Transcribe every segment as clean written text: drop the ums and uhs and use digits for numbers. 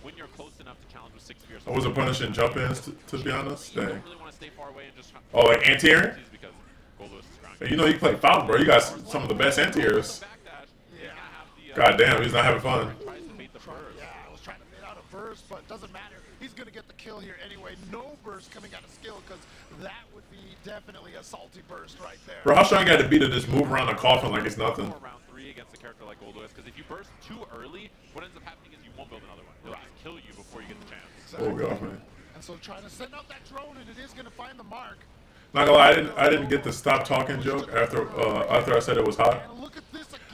when you're close enough to challenge with 6 fear. What was a punishing jump ins, to be honest? You Dang. don't really want to stay far away and just Oh, like anti-air? because Gold Lewis is grounded. Hey, you know you play foul, bro. You got some of the best anti-airs. God damn, he's not having fun. Yeah, I was trying to bait out a burst, but it doesn't matter. He's going to get the kill here anyway. No burst coming out of skill, because that would be definitely a salty burst right there. Bro, how strong you got to be to just move around the coffin like it's nothing? Round 3 against a character like Gold Lewis, because if you burst too early, what ends up happening is you won't build another one. They'll just kill you before you get the chance. Exactly. Oh god, man. And so trying to send out that drone, and it is going to find the mark. Not gonna lie, I didn't get the stop talking joke after I said it was hot.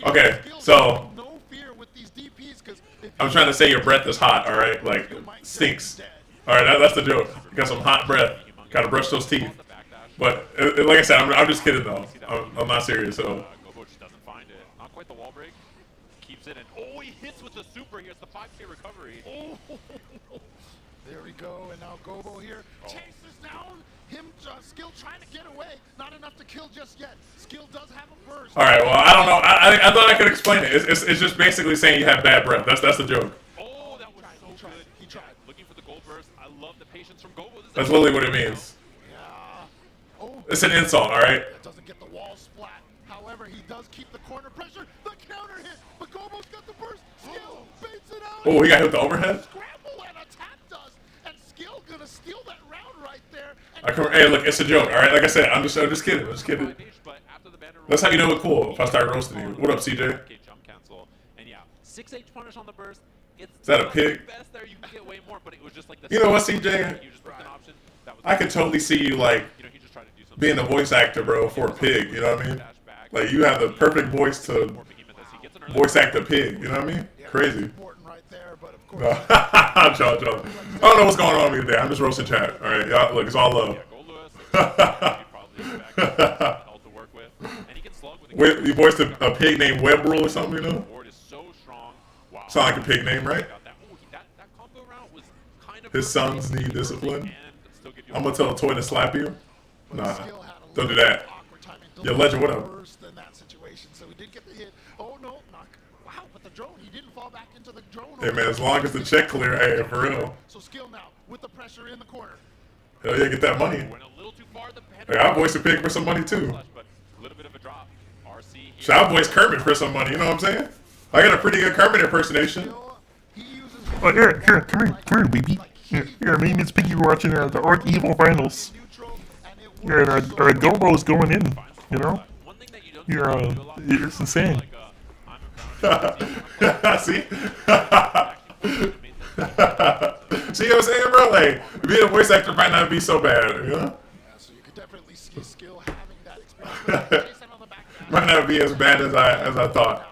Okay, so I'm trying to say your breath is hot, all right? Like stinks. All right, that's the joke. You got some hot breath. Gotta brush those teeth. But like I said, I'm just kidding though. I'm not serious. So. Gobo just doesn't find it. Not quite the wall break. Keeps it, and oh, he hits with the super. He gets the 5K recovery. Oh. There we go, and now Gobo here chases down him. Skill trying to get away, not enough to kill just yet. Skill does have a burst. All right, well I don't know. I thought I could explain it. It's just basically saying you have bad breath. That's the joke. Oh, that was so good. He tried looking for the gold burst. I love the patience from Gobo. That's literally what it means. Yeah. Oh. It's an insult, all right. That doesn't get the wall splat. However, he does keep the corner pressure. The counter hit, but Gobo's got the burst. Skill baits it out. Oh, he got hit with the overhead. Scramble and attack does, and Skill gonna steal that round right there. Hey, look, it's a joke, all right? Like I said, I'm just kidding. I'm just kidding. That's how you know it's cool. If I start roasting you. What up, CJ? Jump cancel, and yeah, 6H punish on the burst. It's is that a pig? Best there, you can get way more, but it was just like the you know what, CJ? I could totally see you like being a voice actor, bro, for a pig. You know what I mean? Like you have the perfect voice to voice act a pig. You know what I mean? Crazy. No. I don't know what's going on with me today. I'm just roasting chat. All right, y'all, look, it's all love. You voiced a pig named Web Rule or something, you know? Sound like a pig name, right? His sons need discipline. I'm gonna tell a toy to slap you. Nah, don't do that. Yo, Legend, what up? Hey man, as long as the check clear, hey, for real. So Skill now with the pressure in the corner. Hell yeah, get that money. Hey, I'll voice a pig for some money too. Should I voice Kermit for some money? You know what I'm saying? I got a pretty good Kermit impersonation. Oh, here, come here, baby. Here, me and Miss Piggy were watching the Arc Evil finals. Here, our Gobo's going in, you know? It's insane. See? See what I'm saying, bro? Like, being a voice actor might not be so bad, you know? Yeah, so you could definitely see Skill having that experience. Might not be as bad as I thought.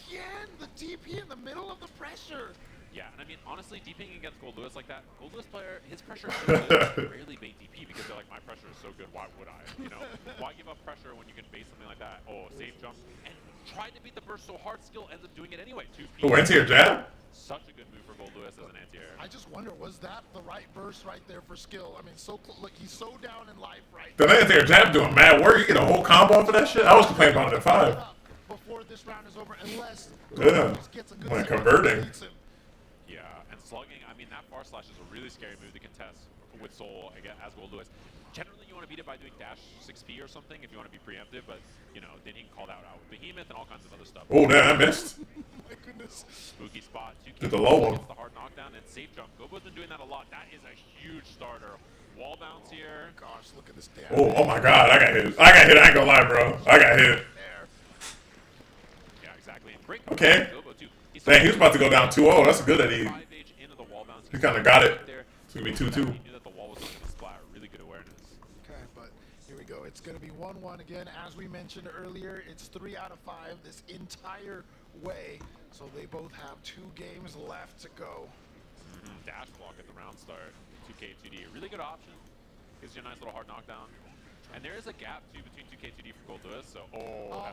Again, the DP in the middle of the pressure. Yeah, and I mean, honestly, DPing against Gold Lewis like that, Gold Lewis player, his pressure is so good, rarely bait DP because they're like, my pressure is so good, why would I? You know, why give up pressure when you can bait something like that? Oh, safe jump. And tried to beat the burst so hard, Skill ends up doing it anyway. Oh, anti-air jab? Such a good move for Gold Lewis as an anti-air. I just wonder, was that the right burst right there for Skill? I mean, look, he's so down in life right now. The anti-air jab doing mad work. You get a whole combo for that shit? I was complaining about it at 5. Before this round is over, unless gets a good when converting. Yeah, and slugging, I mean, that far slash is a really scary move to contest with Soul as Gold Lewis. Generally, you want to beat it by doing dash 6P or something if you want to be preemptive, but, you know, then he can call that out with Behemoth and all kinds of other stuff. Oh, damn, I missed. My goodness. Spooky spot. Did the low one. The hard knockdown and safe jump. Gobo's been doing that a lot. That is a huge starter. Wall bounce here. Gosh, look at this damage. Oh my god, I got hit. I ain't gonna lie, bro. I got hit. Yeah, exactly. And break okay. Dang, he was about to go down 2-0. That's good that he kind of got it. It's going to be 2-2. It's going to be 1-1 again. As we mentioned earlier, it's 3 out of 5 this entire way. So they both have 2 games left to go. Dash block at the round start. 2K, 2D. A really good option. Gives you a nice little hard knockdown. And there is a gap, too, between 2K, 2D for Gold Lewis. So,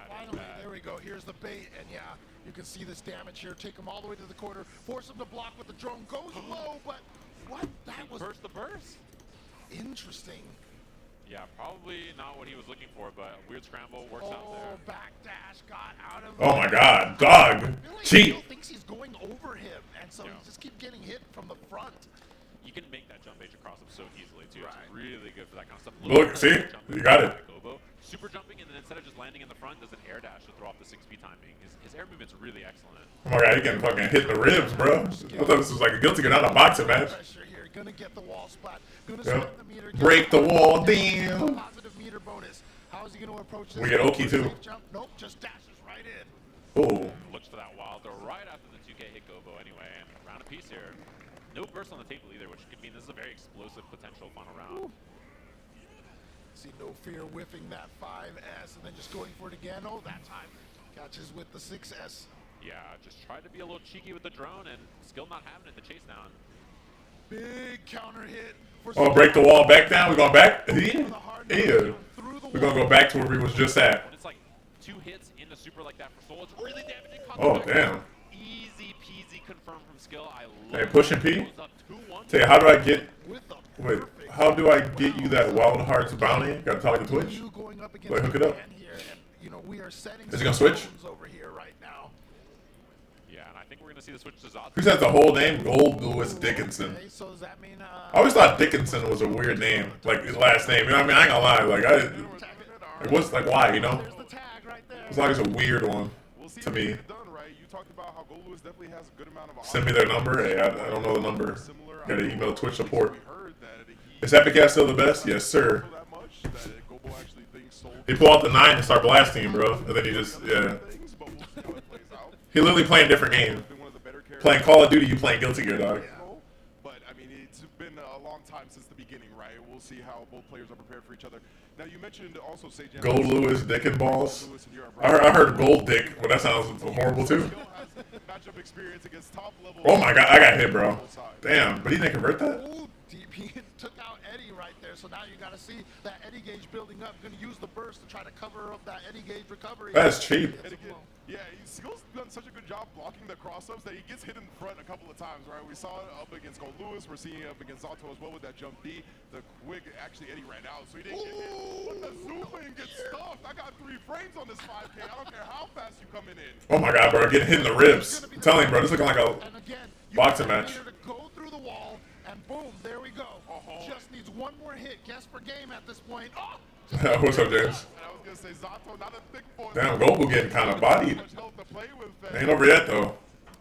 finally, there we go. Here's the bait. And, yeah, you can see this damage here. Take him all the way to the corner. Force him to block with the drone. Goes low, but what? That was... Burst the burst. Interesting. Yeah, probably not what he was looking for, but weird scramble works out there. Backdash got out of Oh my God, dog, cheat. He thinks he's going over him, and so he just keeps getting hit from the front. You can make that jump H across him so easily too. Right. It's really good for that kind of stuff. Look, see, you got it. Gobo. Super jumping, and then instead of just landing in the front, does an air dash to throw off the 6B timing. His air movement's really excellent. Oh my God, he can fucking hit the ribs, bro. I thought this was like a guilty gear, not a boxing match. Pressure here, gonna get the wall splat. Gonna split the meter. Break the wall, damn. Positive meter bonus. How is he gonna approach this? We get Oki too. Jump? Nope, just dashes right in. Oh. Looks for that wild throw right after the 2K hit Gobo anyway, and round a piece here. No burst on the table either, which could mean this is a very explosive potential final round. See no fear whiffing that 5S and then just going for it again. Oh, that time catches with the 6S. Yeah, just tried to be a little cheeky with the drone and still not having it to chase down. Big counter hit. Oh, break the wall back down. We're going back. Yeah. We're gonna go back to where we was just at. When it's like 2 hits in the super like that for Soul, it's really damaging. Oh damn. Easy peasy confirmed from skill. I love Hey, pushing P. Goes up 2-1. Tell you, how do I get? Wait, how do I get you that Wild Hearts bounty? Gotta talk to Twitch. Wait, hook it up. Is he gonna switch? Over here right now. Yeah, and I think we're gonna see the switch to Zato. Who says the whole name? Gold Lewis Dickinson. Okay, so does that mean I always thought Dickinson was a weird name, like his last name. You know what I mean? I ain't gonna lie. Like it was like why, you know? there's the tag right there. It's like it's a weird one to me. Done, right? You talked about how Gold Lewis definitely has a good amount of Send me their number. Hey, I don't know the number. Gotta email Twitch support. We heard that Is Epic Ass still the best? Yes, sir. that much that Gobo actually thinks Soul He pull out the 9 and start blasting him, bro. And then he just, yeah. things, but we'll see how it plays out. He literally playing different game. Been one of the better characters. Playing Call of Duty, you playing Guilty Gear, dog. But I mean, it's been a long time since the beginning, right? We'll see how both players are prepared for each other. Now you mentioned also Sage. Gold Lewis, Dick and Balls. I heard Gold Dick, but that sounds horrible too. Matchup experience against top level. Oh my God, I got hit, bro. Damn, but he didn't convert that? Oh, DP took out Eddie right there, so now you got to see that Eddie gauge building up. Going to use the burst to try to cover up that Eddie gauge recovery. That's cheap. Yeah, Skill's done such a good job blocking the cross-ups that he gets hit in front a couple of times, right? We saw it up against Gold Lewis. We're seeing it up against Zato as well with that jump D. The quick, actually, Eddie ran out, so he didn't get hit. But the zoom in gets stuffed. I got 3 frames on this 5K. I don't care how fast you coming in. Oh my God, bro, getting hit in the ribs. I'm telling you, bro, this looking like a And again, boxing match. to go through the wall, and boom, there we go. Just needs one more hit. Guess per game at this point. Oh! What's up, James? And I was gonna say Zato, not a thick boy. Damn, Goku getting kind of bodied. Much health to play with. Ain't over yet, though.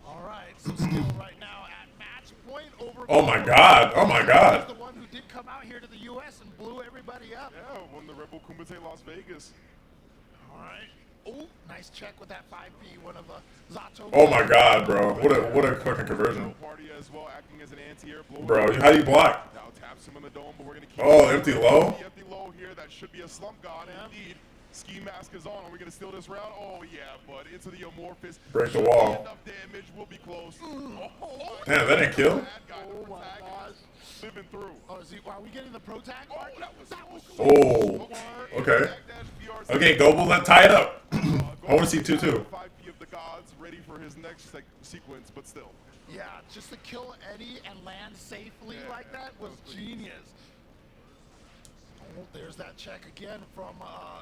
All right, so Skill right now at match point over. Oh my God, oh my He's God. the one who did come out here to the U.S. and blew everybody up. Yeah, won the Rebel Kumite Las Vegas. All right. Oh, nice check with that 5P. One of the Zato. Oh my God, bro. What a fucking conversion. Party as well, acting as an anti-air blower. Bro, how do you block? Now taps him in the dome, but we're gonna keep. Oh, empty low? Empty low here. That should be a slump god indeed. Ski mask is on. Are we gonna steal this round? Oh yeah, but into the amorphous. Break the wall. Enough damage. We'll be close. Oh, Damn, that didn't kill. bad guy, the Oh my protagonist, gosh. living through. Oh, are we getting the pro tag? Oh, that was Oh, okay. Okay, Goble, let's tie it up. I want to see 2-2. 5P of the gods ready for his next sequence, but still. Yeah, just to kill Eddie and land safely like that was genius. Oh, there's that check again from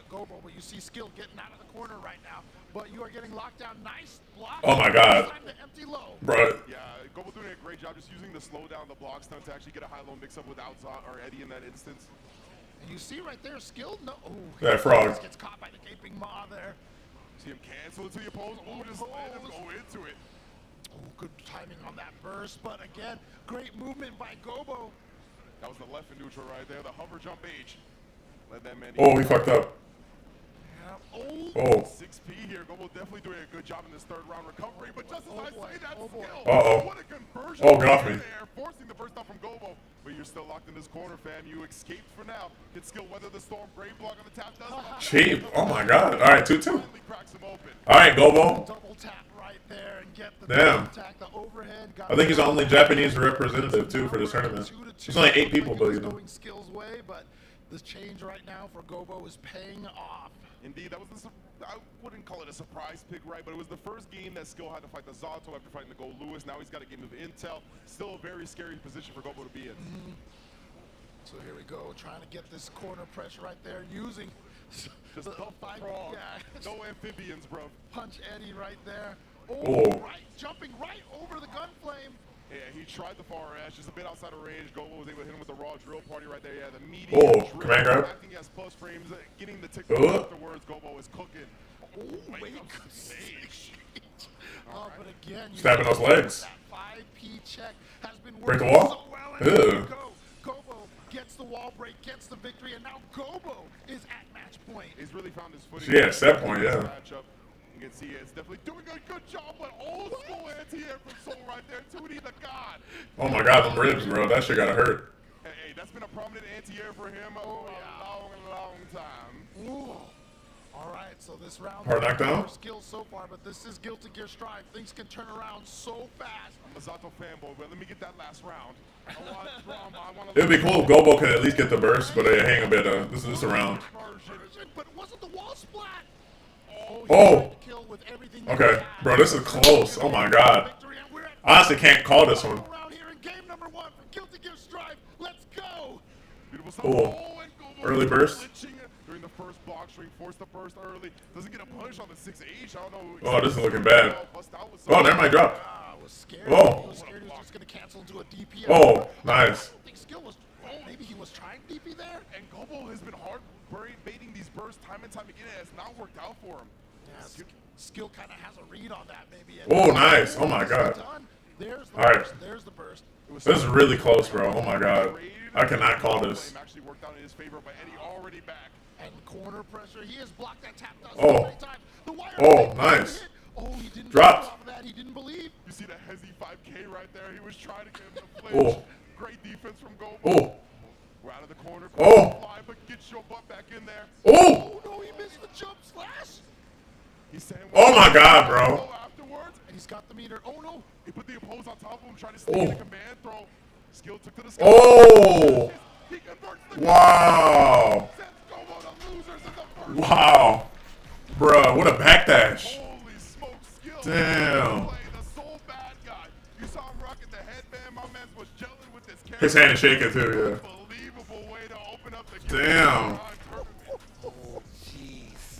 Gobo, but you see Skill getting out of the corner right now. But you are getting locked down. Nice block. Oh my God. Time to empty low. Bro, Yeah, Gobo doing a great job just using the slow down the block stun to actually get a high-low mix-up without Zot or Eddie in that instance. And you see right there, Skill. No. Oh, That frog. Gets caught by the gaping maw there. See him cancel it to the opposed. Oh, just let him go into it. Oh, good timing on that burst. But again, great movement by Gobo. That was the left and neutral right there. The hover jump H. Let that man. oh, he fucked up. Yeah. Oh. Oh, 6P here. Gobo definitely doing a good job in this third round recovery. But just as I say that skill. Uh-oh. What a conversion. Oh, got me. There, forcing the first off from Gobo. But you're still locked in this corner, fam. You escaped for now. Can Skill weather the storm. Great block on the tap. Does cheap. Oh my God. All right, 2-2. finally cracks him open. All right, Gobo. Double tap right there and get the Damn. attack, the overhead. I think he's the only Japanese representative, too, for this tournament. There's only 8 people, but you know. Going Skill's way, but this change right now for Gobo is paying off. Indeed, that was I wouldn't call it a surprise pick, right? But it was the first game that Skill had to fight the Zato after fighting the Gold Lewis. Now he's got a game of intel. Still a very scary position for Gobo to be in. So here we go, trying to get this corner pressure right there, using Just the tough five, frog. yeah. No amphibians, bro. Punch Eddie right there. Oh. Right, jumping right over the gun flame. Yeah, he tried the far edge, just a bit outside of range. Gobo was able to hit him with the raw drill party right there. Yeah, the medium Oh, drill, command grab. acting as plus frames, getting the tick Oh. afterwards. Gobo is cooking. Oh, wait. Sage. But again, you Stabbing those legs. That 5P check has been Break the working wall? so well. And here we Ew. go. Gobo gets the wall break, gets the victory, and now Gobo is at match point. He's really found his footing. Yeah, set point, yeah. Matchup. You can see it's definitely doing a good job, but old school anti-air from Soul right there. 2D the God. Oh my God, them ribs, bro. That shit gotta hurt. Hey, that's been a prominent anti-air for him a long time. Ooh. All right, so this round Hard knockdown? skills so far, but this is Guilty Gear Strive. Things can turn around so fast. I'm a Zato fanboy, but let me get that last round. I want drama. I want It'd be cool if Gobo could at least get the burst, but they hang a bit. This is a round. But it wasn't the wall splat. He Oh. tried to kill with everything Okay, he had. bro, this is close. Oh my God. Victory, and we're at I honestly can't call this one. round here in game number 1 for Guilty Gear Strive. Let's go. Beautiful stuff. Oh. And Gobo Early burst. glitching during the first block string, forced the burst early. Doesn't get a punish on the 6H. I don't know. Oh, this is looking bad. Bust out with Oh, never mind, drop. I was scared. Oh. He was scared he was just going to cancel into a DP. Oh, nice. I don't think skill was. Oh, maybe he was trying DP there. And Gobo has been hard baiting these bursts time and time again. It has not worked out for him. Yeah, skill kind of has a read on that, maybe. Oh, nice. Oh my God. There's the All right. burst. There's the burst. This is really close, bro. Oh my God. I cannot call this. Flame actually worked out in his favor, but Eddie already back. And corner pressure. He has blocked that tap dust Oh. so many times. The wire Oh, break, nice. hit. Oh, he didn't Dropped. off of that. He didn't believe. You see the Hezi 5K right there. He was trying to get him to flinch. Oh. Great defense from Gobo. Oh. We're out of the corner. Oh. Fly, but get your butt back in there. Oh. Oh no, he missed the jump slash. He's saying, Oh my God, bro. Afterwards, And he's got the meter. Oh no. he put the oppose on top of him, trying to sneak Oh. in a command throw. Skill took to the sky. Oh. He converts the Wow. sends Gobo to losers in the first. Wow. Bruh, what a backdash. Holy smoke, Skill. Damn. Play the sole bad guy. You saw him rocking the headband. My man was gelling with this character. His hand is shaking too, Unbelievable way to open up the game. Damn. Oh, jeez.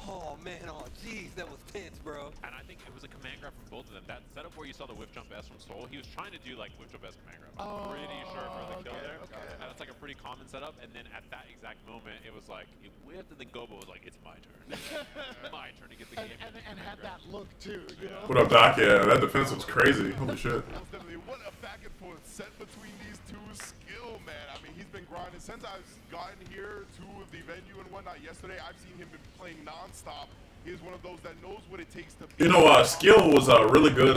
Oh, man. Oh, jeez. That was tense, bro. And I think it was a command grab from both of them. That setup where you saw the whip jump S from Soul, he was trying to do like whip jump S command grab. I'm pretty sure for the kill there. And that's like a pretty common setup. And then at that exact moment, it was like, it whipped, and then Gobo was like, it's my turn. My turn to get the game. And had that look too. You know. What up, Doc? Yeah, that defense was crazy. Holy shit. Most definitely. What a back and forth set between these two. Skill, man. I mean, he's been grinding since I've gotten here to the venue and whatnot. Yesterday, I've seen him been playing nonstop. He is one of those that knows what it takes to. You know, Skill was a really good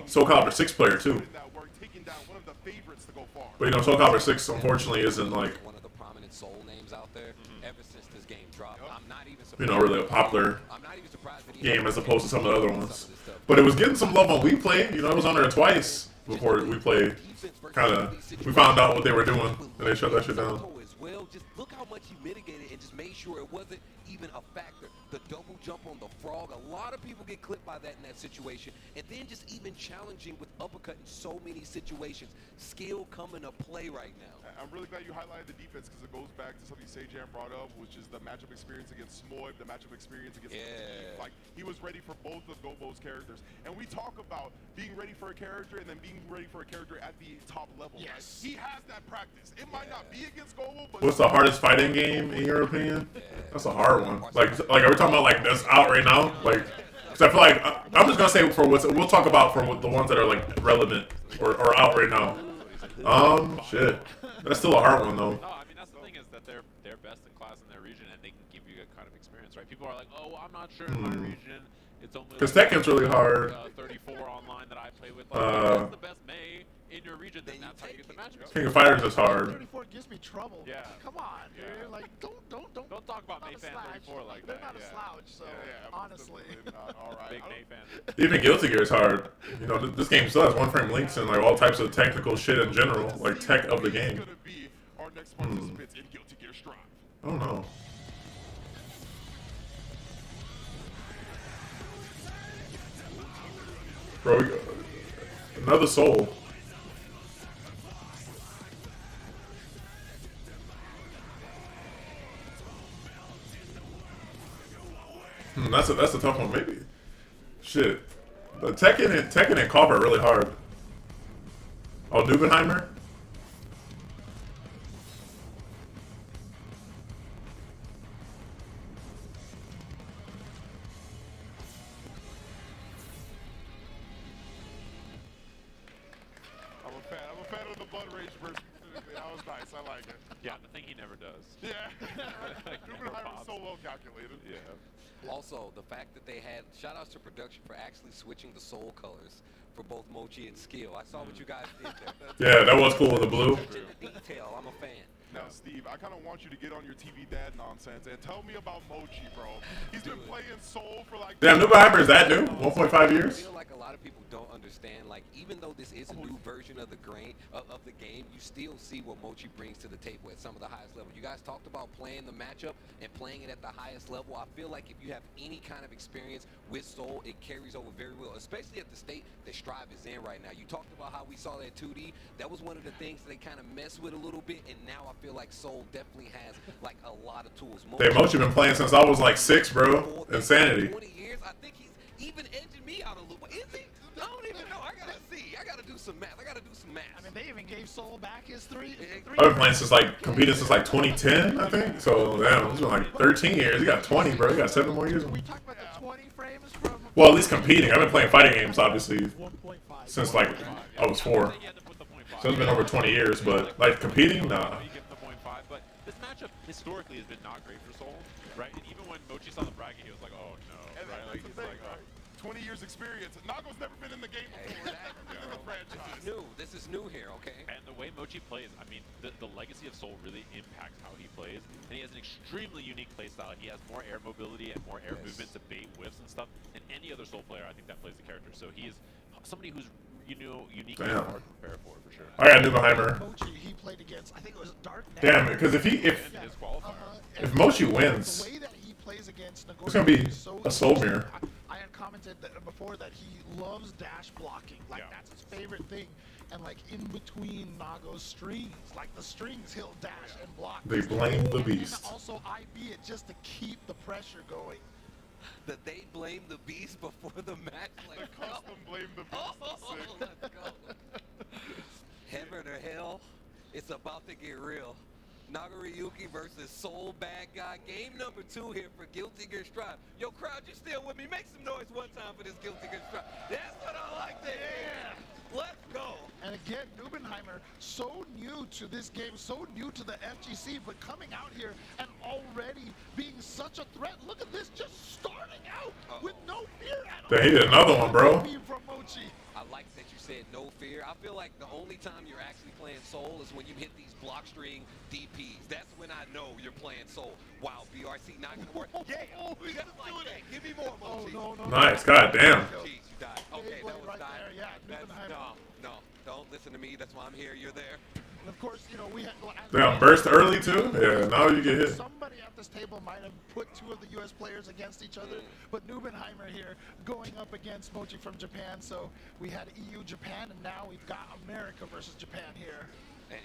Soul Calibur 6 player too. That work, taking down one of the favorites to go far. But you know, Soul Calibur 6 unfortunately isn't like, One of the prominent soul names out there. Ever since this game dropped, I'm not even you surprised. know, really a popular I'm not even surprised that he game as opposed to some of the other ones. some of this stuff. But it was getting some love on We Play. You know, it was on there twice before We Played. Kind of, we found out what they were doing, and they shut that shit down. As well, just look how much he mitigated and just made sure it wasn't even a factor. The double jump on the frog, a lot of people get clipped by that in that situation. And then just even challenging with uppercut in so many situations. Skill coming to play right now. I'm really glad you highlighted the defense because it goes back to something Sejan brought up, which is the matchup experience against Smoib, the matchup experience against Yeah. Like, he was ready for both of Gobo's characters. And we talk about being ready for a character and then being ready for a character at the top level. Yes. Right? He has that practice. It might not be against Gobo, but What's the hardest fighting game in your opinion? That's a hard one. Like are we talking about like that's out right now? Like, cause I feel like I'm just gonna say for what's we'll talk about for the ones that are like relevant or out right now. Shit, that's still a hard one though. No, I mean, that's the thing is that they're best in class in their region, and they can give you a kind of experience, right? People are like, oh, I'm not sure in my region. It's only Cause like, Tekken's really hard. 34 online that I play with. Like, if that's the best May in your region, then that's how you get the match. King of Fighters is hard. 34 gives me trouble. Yeah. Come on, dude. Yeah. Like, don't Don't talk about not a Mayfan slouch. 34 like They're that. not a Yeah. slouch. So honestly. all right. Big May fan. Even Guilty Gear is hard. You know, this game still has one frame links and like all types of technical shit in general, like tech of the game. Gonna be our next participants in Guilty Gear Strive. Oh no. Bro, another soul. That's a tough one. Maybe. Shit. The Tekken and Cobb are really hard. Oh, Nubenheimer? I'm a fan of the Blood Rage version. That was nice. I like it. Yeah, the thing he never does. Yeah. Never Nubenheimer's pops. so well calculated. Yeah. Also, the fact that they had shout outs to production for actually switching the soul colors for both Mochi and Skill. I saw what you guys did there. Yeah, that was cool with the blue. Attention to detail. I'm a fan. Now, Steve, I kind of want you to get on your TV dad nonsense and tell me about Mochi, bro. He's been playing Soul for like... Damn, Nubenheimer is that new? 1.5 I years? feel like a lot of people don't understand, like, even though this is a new version of the game, you still see what Mochi brings to the table at some of the highest level. You guys talked about playing the matchup and playing it at the highest level. I feel like if you have any kind of experience with Soul, it carries over very well, especially at the state that Strive is in right now. You talked about how we saw that 2D. That was one of the things they kind of messed with a little bit, and now I feel like Soul definitely has, like, a lot of tools. Damn, Mochi been playing since I was like 6, bro. Insanity. 20 years, I think he's even edging me out a little bit. Is he? I don't even know. I gotta see. I gotta do some math. I mean, they even gave Soul back his three. I've been playing since like, competing since like 2010, I think. So, damn, it's been like 13 years. He got 20, bro. He got 7 more years. We talked about the 20 frames from Well, at least competing. I've been playing fighting games, obviously, 1.5. since like I was 4. He had to put the 0.5. So it's been over 20 years, but like competing, nah. You get the 0.5, but this matchup historically has been not great for Soul, right? And even when Mochi saw the bracket, he was like, oh no, And right? Like, that's it's the thing, like, right? 20 years experience. Nago's never been in the game before. In the franchise. This is new here, okay? And the way Mochi plays, I mean, the legacy of Soul really impacts how he plays. And he has an extremely unique playstyle. He has more air mobility and more air movement to bait whiffs and stuff than any other Soul player, I think, that plays the character. So he is somebody who's, unique and Damn. hard to prepare for sure. I got Nubenheimer. Mochi, he played against, I think it was Dark Knight. Damn, because if And his qualifier. if Mochi wins, The way that he plays against Nagoya it's gonna be is so a soul mirror. I had commented that before that he loves dash blocking. Like, Yeah. that's his favorite thing. And, like, in between Nago's strings, like the strings, he'll dash and block. They blame the And then beast. also IB it just to keep the pressure going. That they blame the beast before the match. Like, The custom blame the beast. oh, Sick. let's go. Heaven or hell, it's about to get real. Nagariyuki versus Soul Bad Guy. Game number 2 here for Guilty Gear Strive. Yo, crowd, you still with me? Make some noise one time for this Guilty Gear Strive. That's what I like to hear. Let's go. And again, Nubenheimer, so new to this game, so new to the FGC, but coming out here and already being such a threat. Look at this, just starting out with no fear at all. They hit another one, bro. From Mochi. I like that you said no fear. I feel like the only time you're actually playing Soul is when you hit these block string DPs. That's when I know you're playing Soul. Wow, BRC not gonna work. Yeah, just like that. Give me more, Oh, Mochi. no. Nice, goddamn. Jeez, you died. Okay, that was right dying. there, yeah, Nubenheimer. No, don't listen to me. That's why I'm here. You're there. And of course, we had. Damn, burst early too? Yeah, now you get hit. Somebody at this table might have put 2 of the U.S. players against each other, but Nubenheimer here going up against Mochi from Japan. So we had EU Japan, and now we've got America versus Japan here.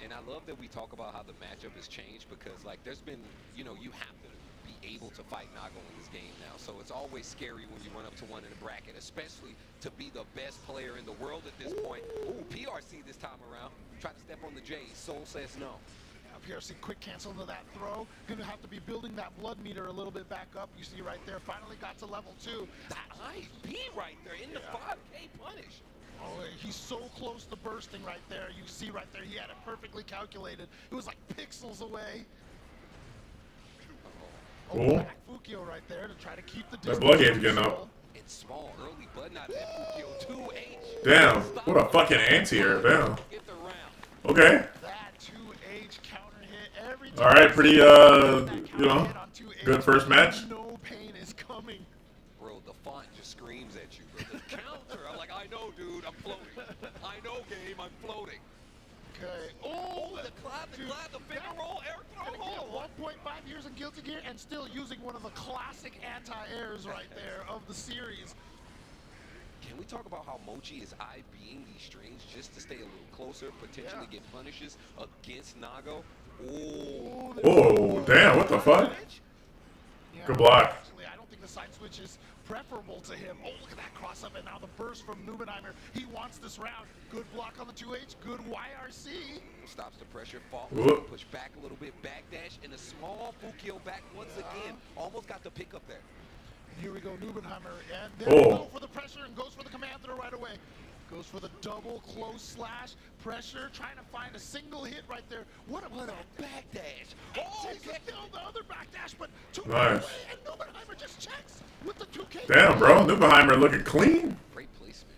And I love that we talk about how the matchup has changed because, like, there's been, you have to be able to fight Nago in this game now. So it's always scary when you run up to one in a bracket, especially to be the best player in the world at this point. Ooh, PRC this time around. Try to step on the J. Soul says no. PRC quick cancel to that throw. Gonna have to be building that blood meter a little bit back up. You see right there, finally got to level 2. That IB right there in the 5K punish. Oh, he's so close to bursting right there. You see right there, he had it perfectly calculated. It was like pixels away. Cool. Back Fukio right there to try to keep the That distance. blood gauge getting up. It's small, early blood out of that Fukio 2H. Damn, what a fucking anti-air. Damn. Get the round. Okay. That 2H counter hit every time. All right, pretty, good first match. No pain is coming. Bro, the font just screams at you, bro. The counter, I'm like, I know, dude, I'm floating. I know, game, I'm floating. Okay. Oh, the glide, the finger roll, air throw And again, roll. 1.5 years in Guilty Gear and still using one of the classic anti-airs right there of the series. Can we talk about how Mochi is IBing these strings just to stay a little closer, potentially get punishes against Nago? Oh, Oh, damn, what the fuck? Yeah, Good block. Actually, I don't think the side switch is preferable to him. Oh, look at that cross up, and now the burst from Nubenheimer. He wants this round. Good block on the 2H, good YRC. Stops the pressure, fall, Whoop. push back a little bit, backdash, and a small Fukio back once again. Almost got the pick up there. Here we go, Nubenheimer, and there we Oh. go for the pressure and goes for the command throw right away. Goes for the double close slash pressure, trying to find a single hit right there. What a Backdash. Oh, Oh, takes it down the other backdash, but two Nice. away, and Nubenheimer just checks with the 2K. Damn, bro. Nubenheimer looking clean. great placement.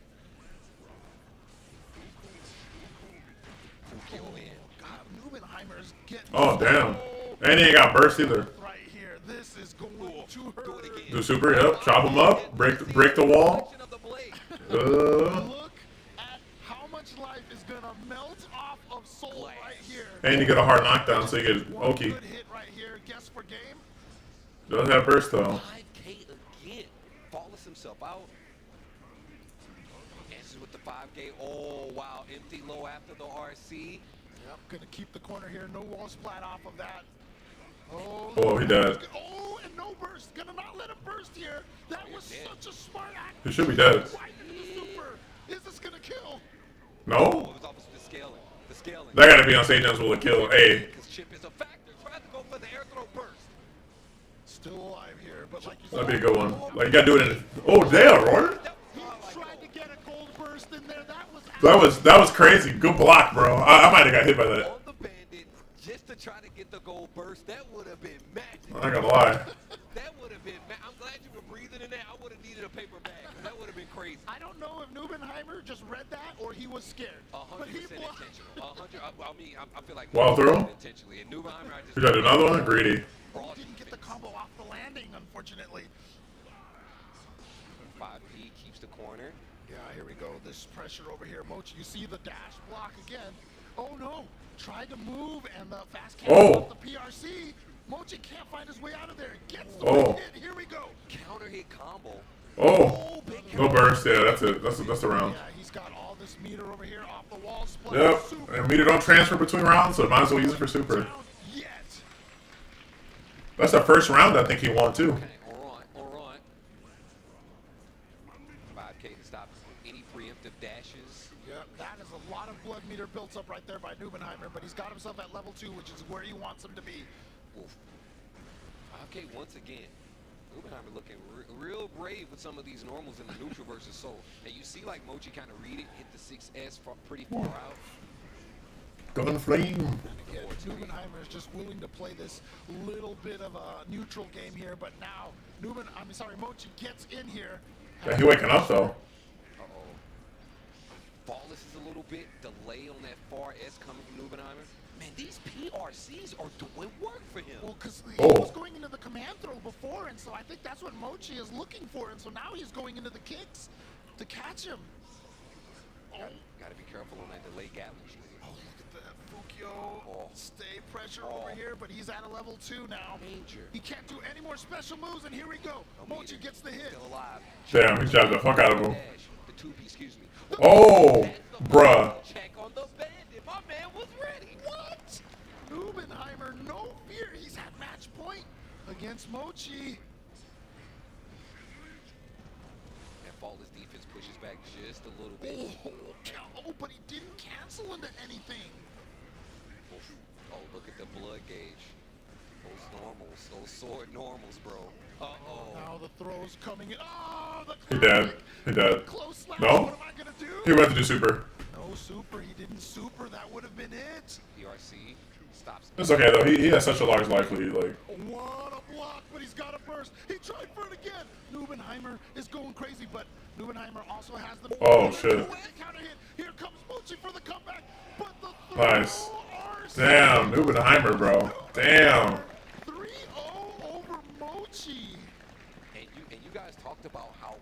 Fukio in. God, Nubenheimer's getting Oh, damn. And he ain't got burst either. right here. This is going to hurt. Do it again. Do super, yep. Chop him up. Break the wall. Of the blade. Look at how much life is gonna melt off of Soul right here. And you get a hard knockdown, so you get One Oki. good hit right here. Guess for game. Does have burst though. 5K again. Follows himself out. Answers with the 5K. Oh, wow. Empty low after the RC. Yep, gonna keep the corner here. No wall splat off of that. Oh, Oh, he died. Oh, and no burst. Gonna not let him burst here. That was such a smart act. He should be dead. Right into the super. Is this gonna kill? Oh, No? it was almost the scaling. The scaling. That gotta be on Satan's will to kill. Hey. Because Chip is a factor. Tried to go for the air throw burst. Still alive here, but like you That'd said, be a good one. Like, you gotta do it in. Oh, damn, Roy. he tried to get a gold burst in there. That was crazy. Good block, bro. I might have got hit by that. On the bandit, just to try to get the gold burst. That would have been magic. I'm not gonna lie. That would have been. I'm glad you were breathing in there. I would have needed a paper bag. That would have been crazy. I don't know if Nubenheimer just read that or he was scared. 100% But he blocked. intentional. 100. I mean, I feel like Wild throw? intentionally. And Nubenheimer, I just You gotta do another one? Greedy. broad Didn't get the defense. combo off the landing, unfortunately. 5P keeps the corner. Yeah, here we go. This pressure over here. Mochi, you see the dash block again. Oh no. Tried to move and the fast camera Oh. off the PRC. Mochi can't find his way out of there. Gets the Oh. hit. Here we go. Counter hit combo. Oh. No burst. Yeah, that's it. That's the round. Yeah, he's got all this meter over here off the wall. Split Yep. super And meter don't transfer between rounds, so might as well use it for super. down yet. That's the first round I think he won too. Okay, all right. 5K to stop any preemptive dashes. Yeah, that is a lot of blood meter built up right there by Nubenheimer, but he's got himself at level 2, which is where he wants him to be. Oof. 5K once again. Nubenheimer looking real brave with some of these normals in the neutral versus soul. And you see like Mochi kind of read it, hit the 6S pretty far out. Gun flame. Again, Nubenheimer is just willing to play this little bit of a neutral game here, but now Mochi gets in here. Yeah, he waking up though. Uh-oh. Flawless is a little bit delay on that far S coming from Nubenheimer. Man, these PRCs are doing work for him. Well, because he Oh. was going into the command throw before, and so I think that's what Mochi is looking for, and so now he's going into the kicks to catch him. Oh, Gotta be careful on that delay Gatling. oh look at that. Fukio, Oh. stay pressure over here, but he's at a level 2 now. Danger. He can't do any more special moves, and here we go. Mochi gets the hit. Still alive. Damn, he jabbed the fuck out of him. Dash. The 2P, excuse me. Oh, That's the bruh. check on the bandit. My man was ready. What? Nubenheimer, no fear. He's at match point against Mochi. And Flawless defense pushes back just a little bit. Oh, but he didn't cancel into anything. Oh, look at the blood gauge. Those normals, those sword normals, bro. Uh-oh. Now the throw's coming in. Oh, the He dead. classic He dead. close slash. No. What am I gonna do? He went to do super. No super. He didn't super. That would have been it. PRC stops. It's okay though. He has such a large life lead. Like, What a block, but he's got a burst. He tried for it again. Nubenheimer is going crazy, but Nubenheimer also has the. Oh, shit. Counter hit. Here comes Mochi for the comeback, but the Nice. RC. damn, Nubenheimer, bro. Damn. 3-0 over Mochi. And you guys talked about how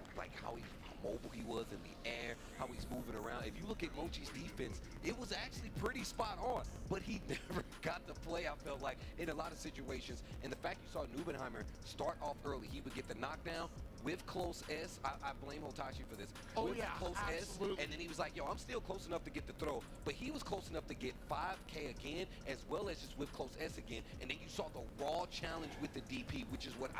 mobile he was in the air, how he's moving around. If you look at Mochi's defense, it was actually pretty spot on, but he never got the play, I felt like, in a lot of situations. And the fact you saw Nubenheimer start off early, he would get the knockdown, with close S. I blame Hotashi for this. Oh, with yeah, close absolutely. S, and then he was like, yo, I'm still close enough to get the throw, but he was close enough to get 5K again, as well as just with close S again. And then you saw the raw challenge with the DP, which is what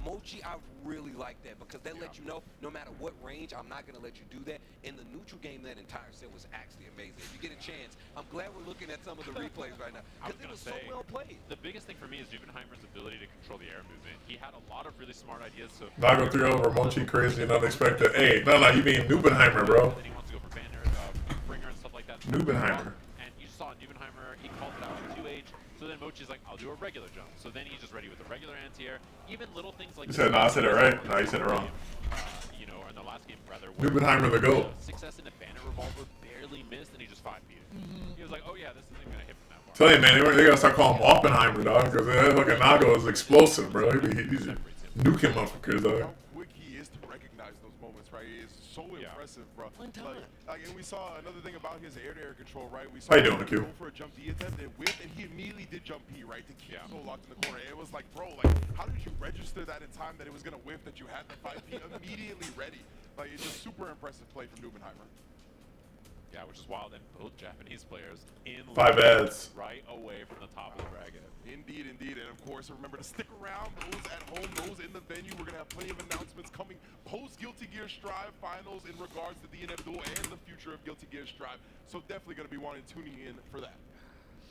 Mochi, I really like that, because they let you know no matter what range, I'm not going to let you do that. In the neutral game, that entire set was actually amazing. If you get a chance, I'm glad we're looking at some of the replays right now, because it was so well played. The biggest thing for me is Juvenheimer's ability to control the air movement. He had a lot of really smart ideas. So Nago 3-over, Mochi crazy and unexpected. Hey, no, you mean Nubenheimer, bro. then he wants to go for banner, bringer and stuff like that. Nubenheimer. And you saw Nubenheimer, he called it out for 2H. So then Mochi's like, I'll do a regular jump. So then he's just ready with the regular anti-air. Even little things like... You said, no, I said it right. No, you said it wrong. You know, or in the last game, rather... Nubenheimer the GOAT. Success in a banner revolver barely missed, and he just 5P'd it. He was like, oh yeah, this isn't even going to hit from that far. Tell you, man, they gotta start calling him Oppenheimer, dog, because that fucking Nago is explosive, bro. He's nuking motherfuckers, dog. How quick he is to recognize those moments, right? It's so impressive, bro. One time. And we saw another thing about his air-to-air control, right? We How saw you doing, him Q? go for a jump D attempt and whip, and he immediately did jump P, right? To keep so locked in the corner. It was like, bro, like, how did you register that in time that it was gonna whip, that you had the 5P immediately ready? Like, it's just super impressive play from Nubenheimer. Yeah, which is wild. And both Japanese players in 5 ads. right away from the top of the bracket. Indeed, indeed. And of course, remember to stick around. Those at home, those in the venue. We're going to have plenty of announcements coming post Guilty Gear Strive finals in regards to DNF Duel and the future of Guilty Gear Strive. So definitely going to be tuning in for that.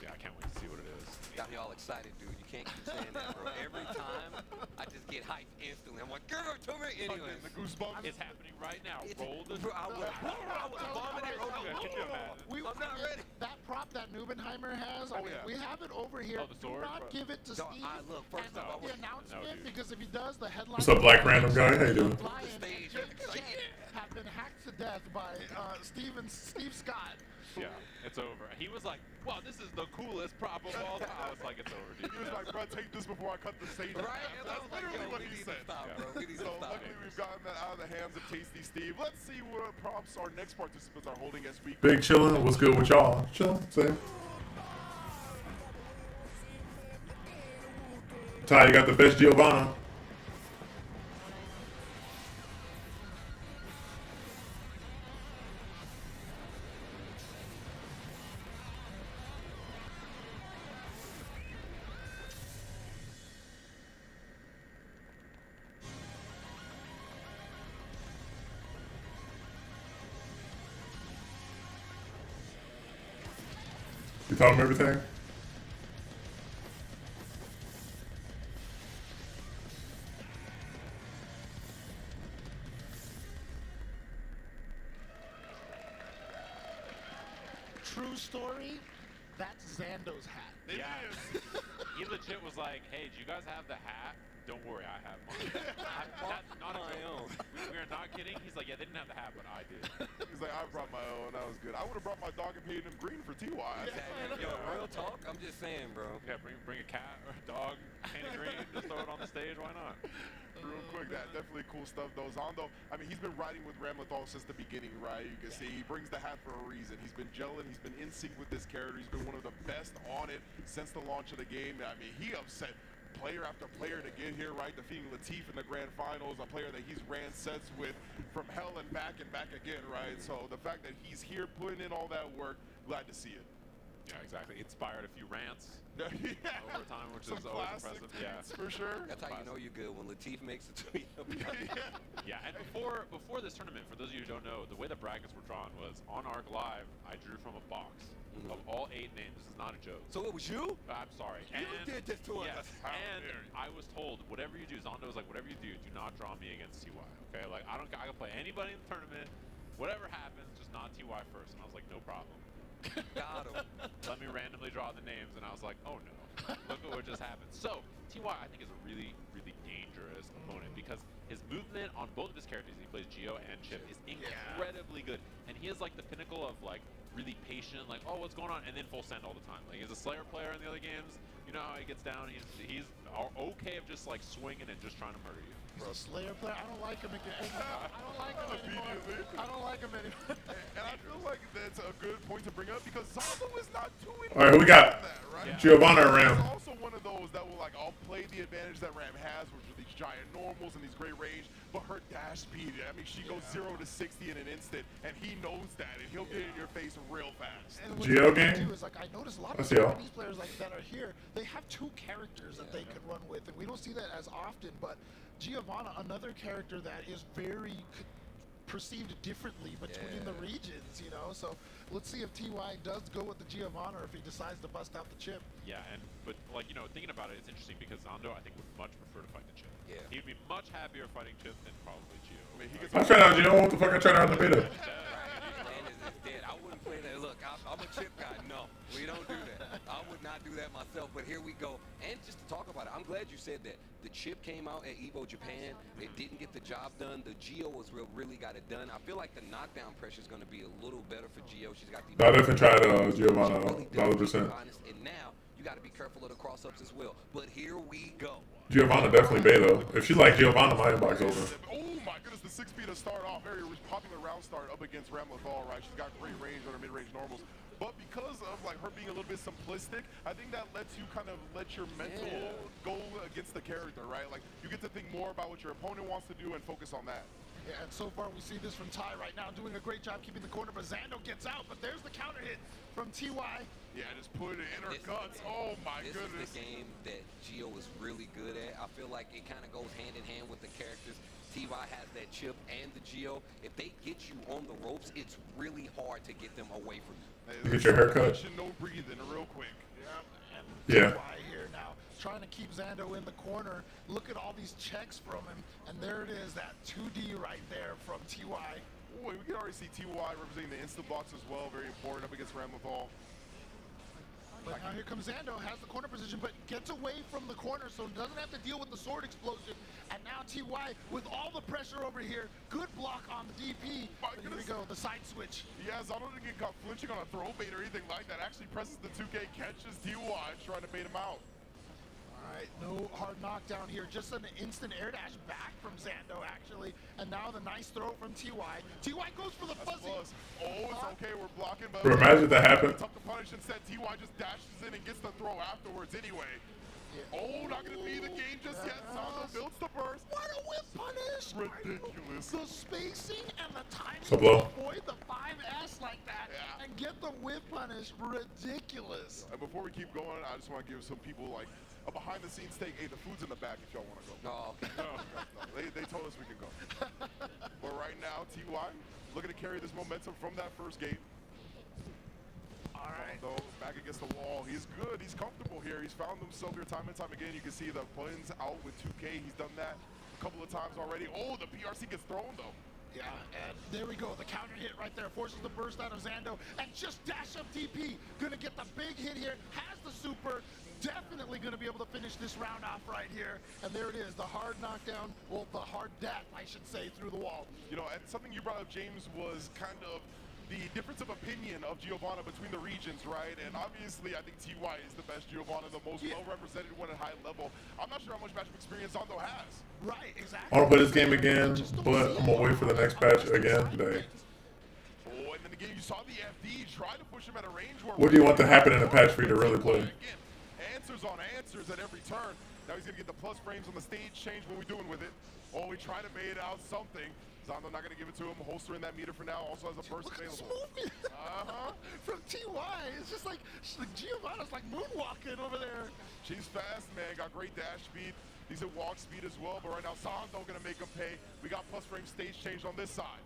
Yeah, I can't wait to see what it is. Got me all excited, dude. You can't keep saying that, bro. Every time, I just get hyped instantly. I'm like, girl, tell me. Anyways. The goosebumps. It's happening right now. It's- Roll the... Bro, I was vomiting. I'm not ready. That prop that Nubenheimer has, I mean, yeah. we have it over here. Oh, the sword? Do not give it to No, Steve look, first and off, the No, announcement, dude. because if he does, the headline... What's up, Black Random Guy? How you doing? Flying Stage. have been hacked to death by Steve Scott. Yeah, it's over. He was like, wow, this is the coolest prop of all time. I was like, it's over, dude. He was like, bro, take this before I cut the stage. Right? And I That's was like, literally yo, what we he need said. to stop, bro. We need to So stop. luckily we've gotten that out of the hands of Tasty Steve. Let's see what props our next participants are holding as we... Big chillin'. What's good with y'all? Chillin'. Same. Ty, you got the best Giovanna. You told him everything? True story, that's Zando's hat. It Yeah. is. He legit was like, hey, do you guys have the hat? Don't worry, I have mine. That's not my a own. We are not kidding. He's like, yeah, they didn't have the hat, but I did. He's like, I brought my own. That was good. I would have brought my dog and painted him green for TY. Yo, real talk, I'm just saying, bro. Yeah, bring a cat or a dog, paint it green, just throw it on the stage. Why not? Real quick, that definitely cool stuff though. Zondo, I mean, he's been riding with Ramlethal since the beginning, right? You can see he brings the hat for a reason. He's been gelling, he's been in sync with this character. He's been one of the best on it since the launch of the game. I mean, he upset player after player to get here, right? Defeating Latif in the grand finals, a player that he's ran sets with from hell and back again, right? So the fact that he's here putting in all that work, glad to see it. Yeah, exactly. Inspired a few rants Yeah. over time, which Some is always classic impressive. Yeah. tweets for sure. That's how you know you're good, when Latif makes a tweet. Yeah, and before this tournament, for those of you who don't know, the way the brackets were drawn was on Arc Live, I drew from a box of all 8 names. This is not a joke. So it was you? I'm sorry. You did this to us. Yes, and I was told, whatever you do, Zondo was like, whatever you do not draw me against TY. Okay, like I can play anybody in the tournament. Whatever happens, just not TY first. And I was like, no problem. Got him. Let me randomly draw the names, and I was like, oh no, look at what just happened. So TY, I think, is a really, really dangerous opponent because his movement on both of his characters, he plays Geo and Chip, is incredibly good, and he is like the pinnacle of like really patient, like, oh, what's going on, and then full send all the time. Like, he's a Slayer player in the other games. You know how he gets down. He's okay of just like swinging and just trying to murder you. He's a Slayer player. I don't like him again. I don't like him anymore. I don't like him anymore. And I feel like that's a good point to bring up because Zondo is not doing All right, who we got? that, right? Giovanna He's around. also one of those that will, like, I'll play the advantage that Ram has, which are these giant normals and these great range, but her dash speed, I mean, she goes 0 to 60 in an instant, and he knows that, and he'll get in your face real fast. And Geo game? is, like, I noticed a lot of Let's see how. Japanese players like that are here. They have two characters that they could run with, and we don't see that as often. But Giovanna, another character that is very perceived differently between the regions, you know. So let's see if TY does go with the Giovanna or if he decides to bust out the chip. Yeah, but like, you know, thinking about it, it's interesting because Zando, I think, would much prefer to fight the chip. Yeah. He'd be much happier fighting chip than probably Gio. I mean, he gets I tried out Geo. What the fuck I tried out in the beta? Man is dead. I wouldn't play that. Look, I'm a chip guy. No, we don't do that. I would not do that myself, but here we go. And just to talk about it, I'm glad you said that. The chip came out at Evo Japan. It didn't get the job done. The Gio was really got it done. I feel like the knockdown pressure is going to be a little better for Gio. She's got the... I definitely tried Giovanna, Really 100%. honest. And now you got to be careful of the cross-ups as well. But here we go. Giovanna definitely beta. If she like Giovanna, my inbox over. Oh my goodness, the 6B to start off, very popular round start up against Ram Lethal, right? She's got great range on her mid-range normals. But because of like her being a little bit simplistic, I think that lets you kind of let your mental go against the character, right? Like you get to think more about what your opponent wants to do and focus on that. Yeah, and so far we see this from Ty right now, doing a great job keeping the corner, but Zando gets out, but there's the counter hit from TY. Yeah, just put it in her guts. Oh my goodness. This is the game that Gio is really good at. I feel like it kind of goes hand in hand with the characters. TY has that chip and the Gio. If they get you on the ropes, it's really hard to get them away from you. Get your hair cut. No breathing real quick. Yeah. TY here now, trying to keep Zando in the corner. Look at all these checks from him, and there it is, that 2D right there from TY. Boy, we can already see TY representing the instant box as well. Very important up against Ram Lethal. But now here comes Zando, has the corner position, but gets away from the corner, so doesn't have to deal with the sword explosion. And now TY, with all the pressure over here, good block on the DP. Here we go, the side switch. Yeah, Zando didn't get caught flinching on a throw bait or anything like that. Actually presses the 2K, catches TY, trying to bait him out. All right, no hard knockdown here, just an instant air dash back from Zando, actually. And now the nice throw from TY. TY goes for the fuzzy. Oh, it's okay, we're blocking, but... Bro, imagine that happened. Tough to punish. Instead, TY just dashes in and gets the throw afterwards anyway. Yeah. Oh, not gonna be the game just yet. Zando builds the burst. What a whip punish! Ridiculous. The spacing and the timing So blow. to avoid the 5S like that and get the whip punish, ridiculous. And before we keep going, I just want to give some people like a behind-the-scenes take. Hey, the food's in the back if y'all want to go. No, okay. No, they told us we can go. But right now, TY looking to carry this momentum from that first game. All right. Though back against the wall, he's good. He's comfortable here. He's found himself here time and time again. You can see the buttons out with 2K. He's done that a couple of times already. Oh, the PRC gets thrown though. Yeah, and there we go. The counter hit right there forces the burst out of Zando and just dash up DP. Gonna get the big hit here. Has the super. Definitely gonna be able to finish this round off right here. And there it is, the hard knockdown. Well, the hard dap, I should say, through the wall. You know, and something you brought up, James, was kind of the difference of opinion of Giovanna between the regions, right? And obviously, I think TY is the best Giovanna, the most well-represented one at high level. I'm not sure how much matchup experience Zando has. Right, exactly. I want to play this game again, but I'm gonna wait for the next patch again today. Oh, and then again, you saw the FD try to push him at a range where... What do you want to happen in a patch for you to really play? Again, answers on answers at every turn. Now he's gonna get the plus frames on the stage change. What are we doing with it? Oh, we try to bait out something. Zando not gonna give it to him. Holster in that meter for now. Also has a burst Look at this available. movement from TY. It's just like Giovanna's like moonwalking over there. She's fast, man. Got great dash speed. Decent walk speed as well. But right now, Zando gonna make him pay. We got plus frame stage change on this side.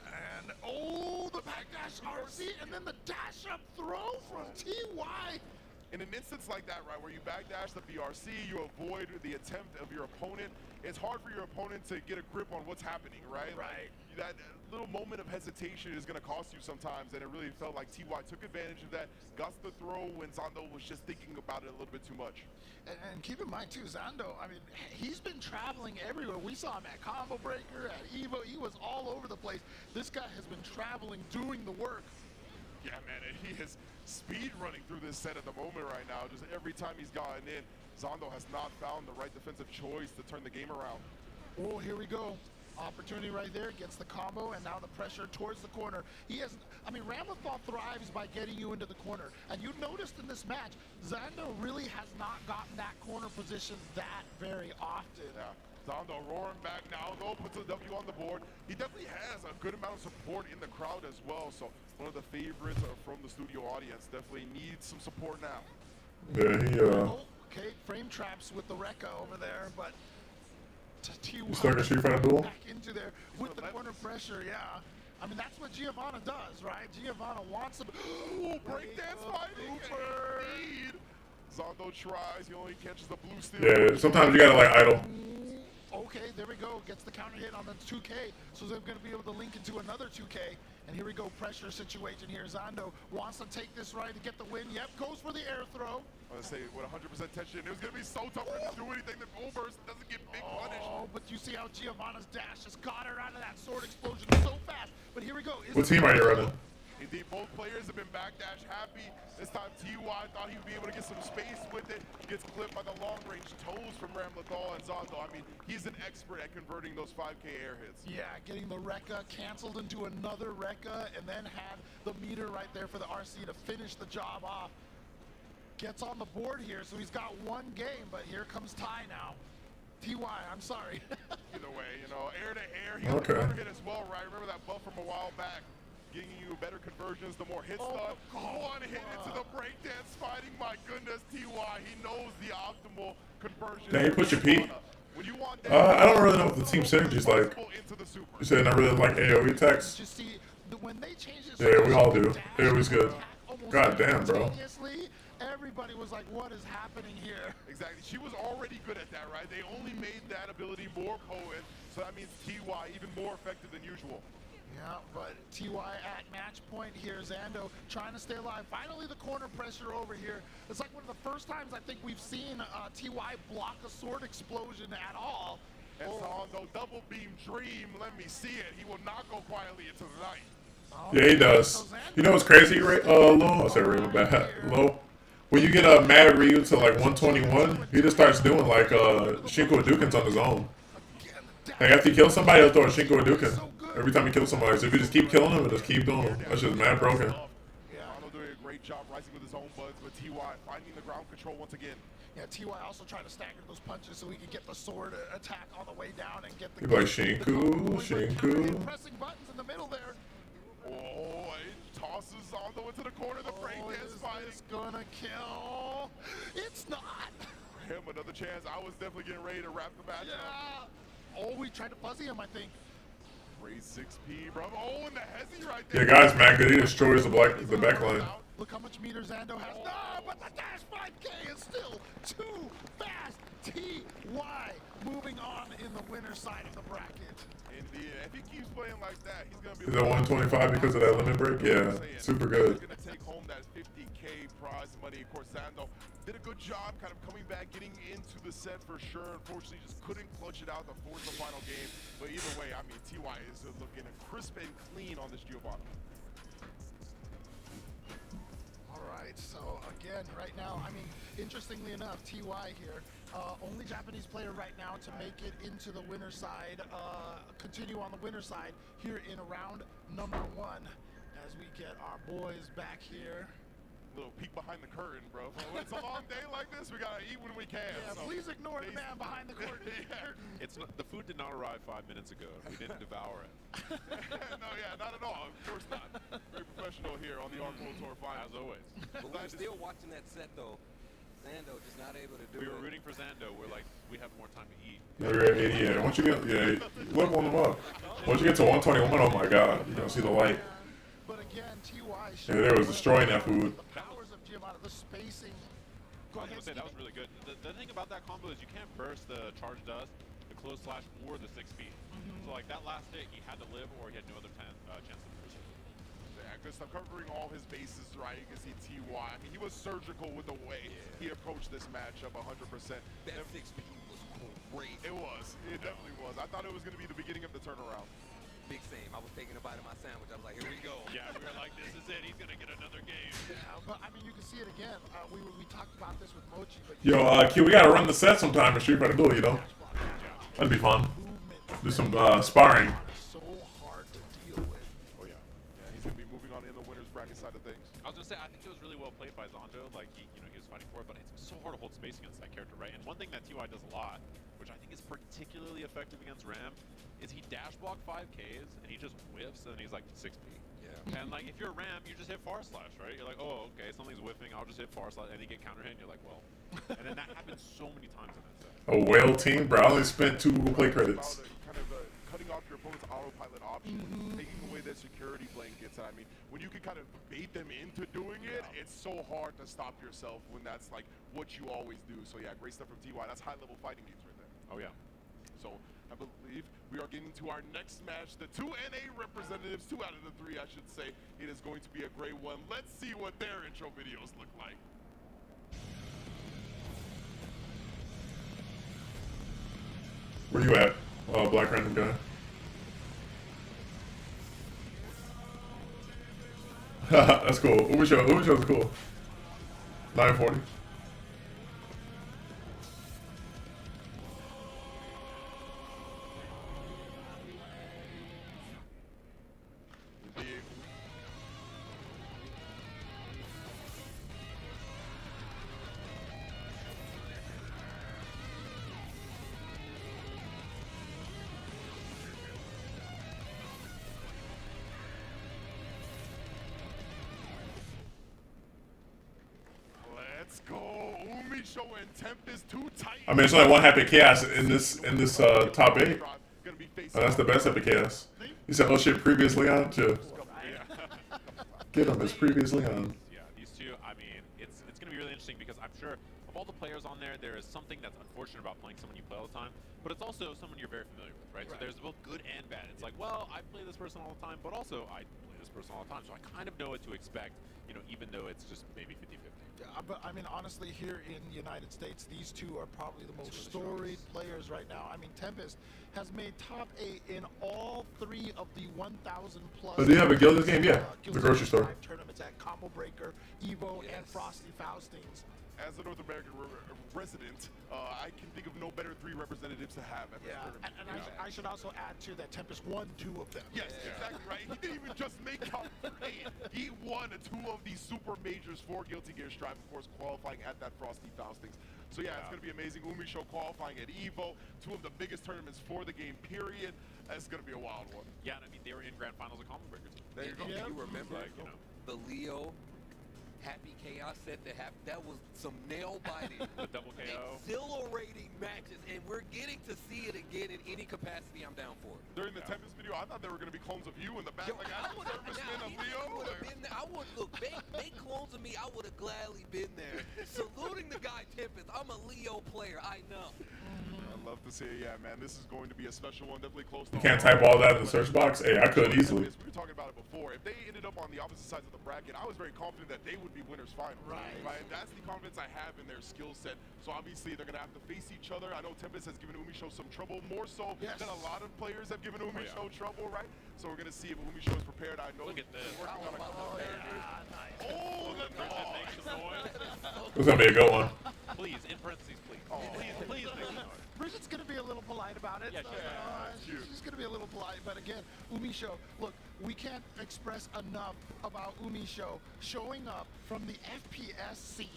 And oh, the back dash RC, and then the dash up throw from TY. In an instance like that, right, where you backdash the BRC, you avoid the attempt of your opponent, it's hard for your opponent to get a grip on what's happening, right? Right. That little moment of hesitation is going to cost you sometimes, and it really felt like TY took advantage of that, got the throw when Zando was just thinking about it a little bit too much. And keep in mind, too, Zando, I mean, he's been traveling everywhere. We saw him at Combo Breaker, at Evo. He was all over the place. This guy has been traveling, doing the work. Yeah, man, and he is speed running through this set at the moment right now. Just every time he's gotten in, Zando has not found the right defensive choice to turn the game around. Oh, here we go. Opportunity right there, gets the combo, and now the pressure towards the corner. He has, I mean, Ramlethal thrives by getting you into the corner. And you noticed in this match, Zando really has not gotten that corner position that very often. Yeah. Zando roaring back now, though, puts a W on the board. He definitely has a good amount of support in the crowd as well. So one of the favorites from the studio audience definitely needs some support now. Yeah, he Oh, okay, frame traps with the Rekka over there, but You stuck a Street Fighter duel? back into there with the corner pressure, yeah. I mean, that's what Giovanna does, right? Giovanna wants him. Ooh, breakdance fighting. Indeed. Zando tries. He only catches the blue steel. Yeah, sometimes you gotta like idle. Okay, there we go. Gets the counter hit on the 2K. So they're going to be able to link into another 2K. And here we go, pressure situation here. Zando wants to take this right to get the win. Yep, goes for the air throw. I was say with 100% tension, it was going to be so tough for him to do anything. The Bullburst doesn't get big punish. Oh, but you see how Giovanna's dash just got her out of that sword explosion so fast. But here we go. What team are you running? Indeed, both players have been backdash happy. This time, TY thought he would be able to get some space with it. Gets clipped by the long-range toes from Ramlethal and Zando. I mean, he's an expert at converting those 5K air hits. Yeah, getting the Rekka canceled into another Rekka, and then had the meter right there for the RC to finish the job off. Gets on the board here, so he's got one game, but here comes Ty now. TY, I'm sorry. Either way, you know, air to air. He got the counter hit as well, right? Remember that buff from a while back? Giving you better conversions, the more hits done. One hit into the breakdance fighting. My goodness, TY, he knows the optimal conversion. Dang, you put your P? When you want I don't really know what the team synergy's like. You said I really like AoE attacks? You see, when they changed it, Yeah, we all do. AoE's good. God damn, bro. Everybody was like, what is happening here? Exactly. She was already good at that, right? They only made that ability more potent, so that means TY even more effective than usual. Yeah, but TY at match point here. Zando trying to stay alive. Finally, the corner pressure over here. It's like one of the first times I think we've seen TY block a sword explosion at all. And Zando double beam dream. Let me see it. He will not go quietly into the night. Yeah, he does. You know what's crazy, Low? I said Ray, bad. Low. When you get mad at Ryu to like 121, he just starts doing like Shinko Hadouken's on his own. Like after you kill somebody, he'll throw a Shinko Hadouken. Every time you kill somebody, so if you just keep killing them and just keep doing them, that's just mad broken. Yeah, Arnold doing a great job rising with his own buds, but TY finding the ground control once again. Yeah, TY also trying to stagger those punches so he can get the sword attack on the way down and get the. He's like Shinku. Pressing buttons in the middle there. Oh, it tosses Zando into the corner. The breakdance fighting. It's gonna kill. It's not. For him, another chance. I was definitely getting ready to wrap the match up. Oh, we tried to fuzzy him, I think. Raise 6P, bro. Oh, and the hezzy right there. Yeah, guys, mad good. He destroys the back line. Look how much meter Zando has. No, but the dash 5K is still too fast. TY moving on in the winner's side of the bracket. Indeed. If he keeps playing like that, he's going to be... Is that 125 because of that limit break? Yeah, super good. He's going to take home that 50K prize money. Of course, Zando did a good job kind of coming back, getting into the set for sure. Unfortunately, just couldn't clutch it out to force the final game. But either way, I mean, TY is looking crisp and clean on this Giovanna. All right, so again, right now, I mean, interestingly enough, TY here, only Japanese player right now to make it into the winner's side, continue on the winner's side here in round number 1 as we get our boys back here. Little peek behind the curtain, bro. When it's a long day like this, we gotta eat when we can. Yeah, so please ignore the man behind the curtain. It's not, the food did not arrive 5 minutes ago. We didn't devour it. No, yeah, not at all. Of course not. Very professional here on the Arc World Tour Finals. As always. But we're still watching that set, though. Zando just not able to do it. We were rooting for Zando. We're like, we have more time to eat. Yeah, we're at 80. Yeah, once you get, level them up. Once you get to 121, oh my god, you're gonna see the light. But again, TY. Yeah, they was destroying that food. The powers of Giovanna, the spacing. I was gonna say that was really good. The thing about that combo is you can't burst the charge dust, the close slash, or the 6 speed. So like that last hit, he had to live, or he had no other chance to lose. Yeah, good stuff. Covering all his bases, right? You can see TY. I mean, he was surgical with the way he approached this matchup 100%. That 6P was great. It was. It definitely was. I thought it was going to be the beginning of the turnaround. Big same. I was taking a bite of my sandwich. I was like, here we go. Yeah, we were like, this is it. He's going to get another game. Yeah, but I mean, you can see it again. We talked about this with Mochi. But Yo, Q, we gotta run the set sometime in Street Fighter Duel, you know? That'd be fun. do some sparring. So hard to deal with. Oh, yeah. Yeah, he's going to be moving on in the winner's bracket side of things. I was gonna say, I think it was really well played by Zonjo. Like he was fighting for it, but it's so hard to hold space against that character, right? And one thing that TY does a lot, which I think is particularly effective against Ram, is he dash block 5Ks and he just whiffs and he's like 60. Yeah. And like if you're Ram, you just hit far slash, right? You're like, oh, okay, something's whiffing, I'll just hit far slash, and you get counter hit, and you're like, well. And then that happens so many times in that set. A whale team, bro. I only spent 2 Google Play credits. Kind of cutting off your opponent's autopilot option, taking away their security blankets. I mean, when you can kind of bait them into doing it, it's so hard to stop yourself when that's like what you always do. So yeah, great stuff from TY. That's high-level fighting games right there. Oh yeah. So I believe we are getting to our next match. The 2 NA representatives, 2 out of the 3, I should say. It is going to be a great one. Let's see what their intro videos look like. Where you at, black random guy? That's cool. Umi show's cool. 940. Let's go. Umi Show and Tempest, 2 Titans. I mean, it's only one Happy Chaos in this top 8. That's the best Happy Chaos. You said, oh shit, previous Leon? Chill. Get him, it's previous Leon. Yeah, these two, I mean, it's going to be really interesting because I'm sure of all the players on there, there is something that's unfortunate about playing someone you play all the time, but it's also someone you're very familiar with, right? So there's both good and bad. It's like, well, I play this person all the time, but also I play this person all the time, so I kind of know what to expect, even though it's just maybe 50-50. Yeah, but I mean, honestly, here in the United States, these two are probably the most storied players right now. I mean, Tempest has made top 8 in all 3 of the 1,000 plus. Oh, do you have a guild this game? Yeah, the grocery store. Tournaments at Combo Breaker, Evo, and Frosty Faustings. As a North American resident, I can think of no better 3 representatives to have at this tournament. And I should also add to that Tempest won 2 of them. Yes, exactly right. He didn't even just make top 8. He won 2 of these super majors for Guilty Gear Strive, of course, qualifying at that Frosty Faustings. So yeah, it's going to be amazing. Umi Show qualifying at Evo, 2 of the biggest tournaments for the game, period. That's going to be a wild one. Yeah, and I mean, they were in Grand Finals of Combo Breaker too. There you go. Yeah. You remember, the Leo Happy Chaos set that was some nail-biting, the double KO, exhilarating matches, and we're getting to see it again in any capacity I'm down for. During the Tempest video, I thought there were going to be clones of you in the back, like I was serviceman of Leo. I would look, make clones of me. I would have gladly been there, saluting the guy Tempest. I'm a Leo player. I know. I'd love to see it. Yeah, man, this is going to be a special one. Definitely close to You can't type all that in the search box? Hey, I could easily. We were talking about it before. If they ended up on the opposite sides of the bracket, I was very confident that they would be winners final. Right. That's the confidence I have in their skill set. So obviously they're going to have to face each other. I know Tempest has given Umi Show some trouble, more so than a lot of players have given Umi Show trouble, right? So we're going to see if Umi Show is prepared. I know. Look at this. Working on a couple of characters. Oh, the noise. It's gonna be a good one. Please, in parentheses, please. Please make some noise. Bridget's going to be a little polite about it. Yeah, She's going to be a little polite. But again, Umi Show, look, we can't express enough about Umi Show showing up from the FPS scene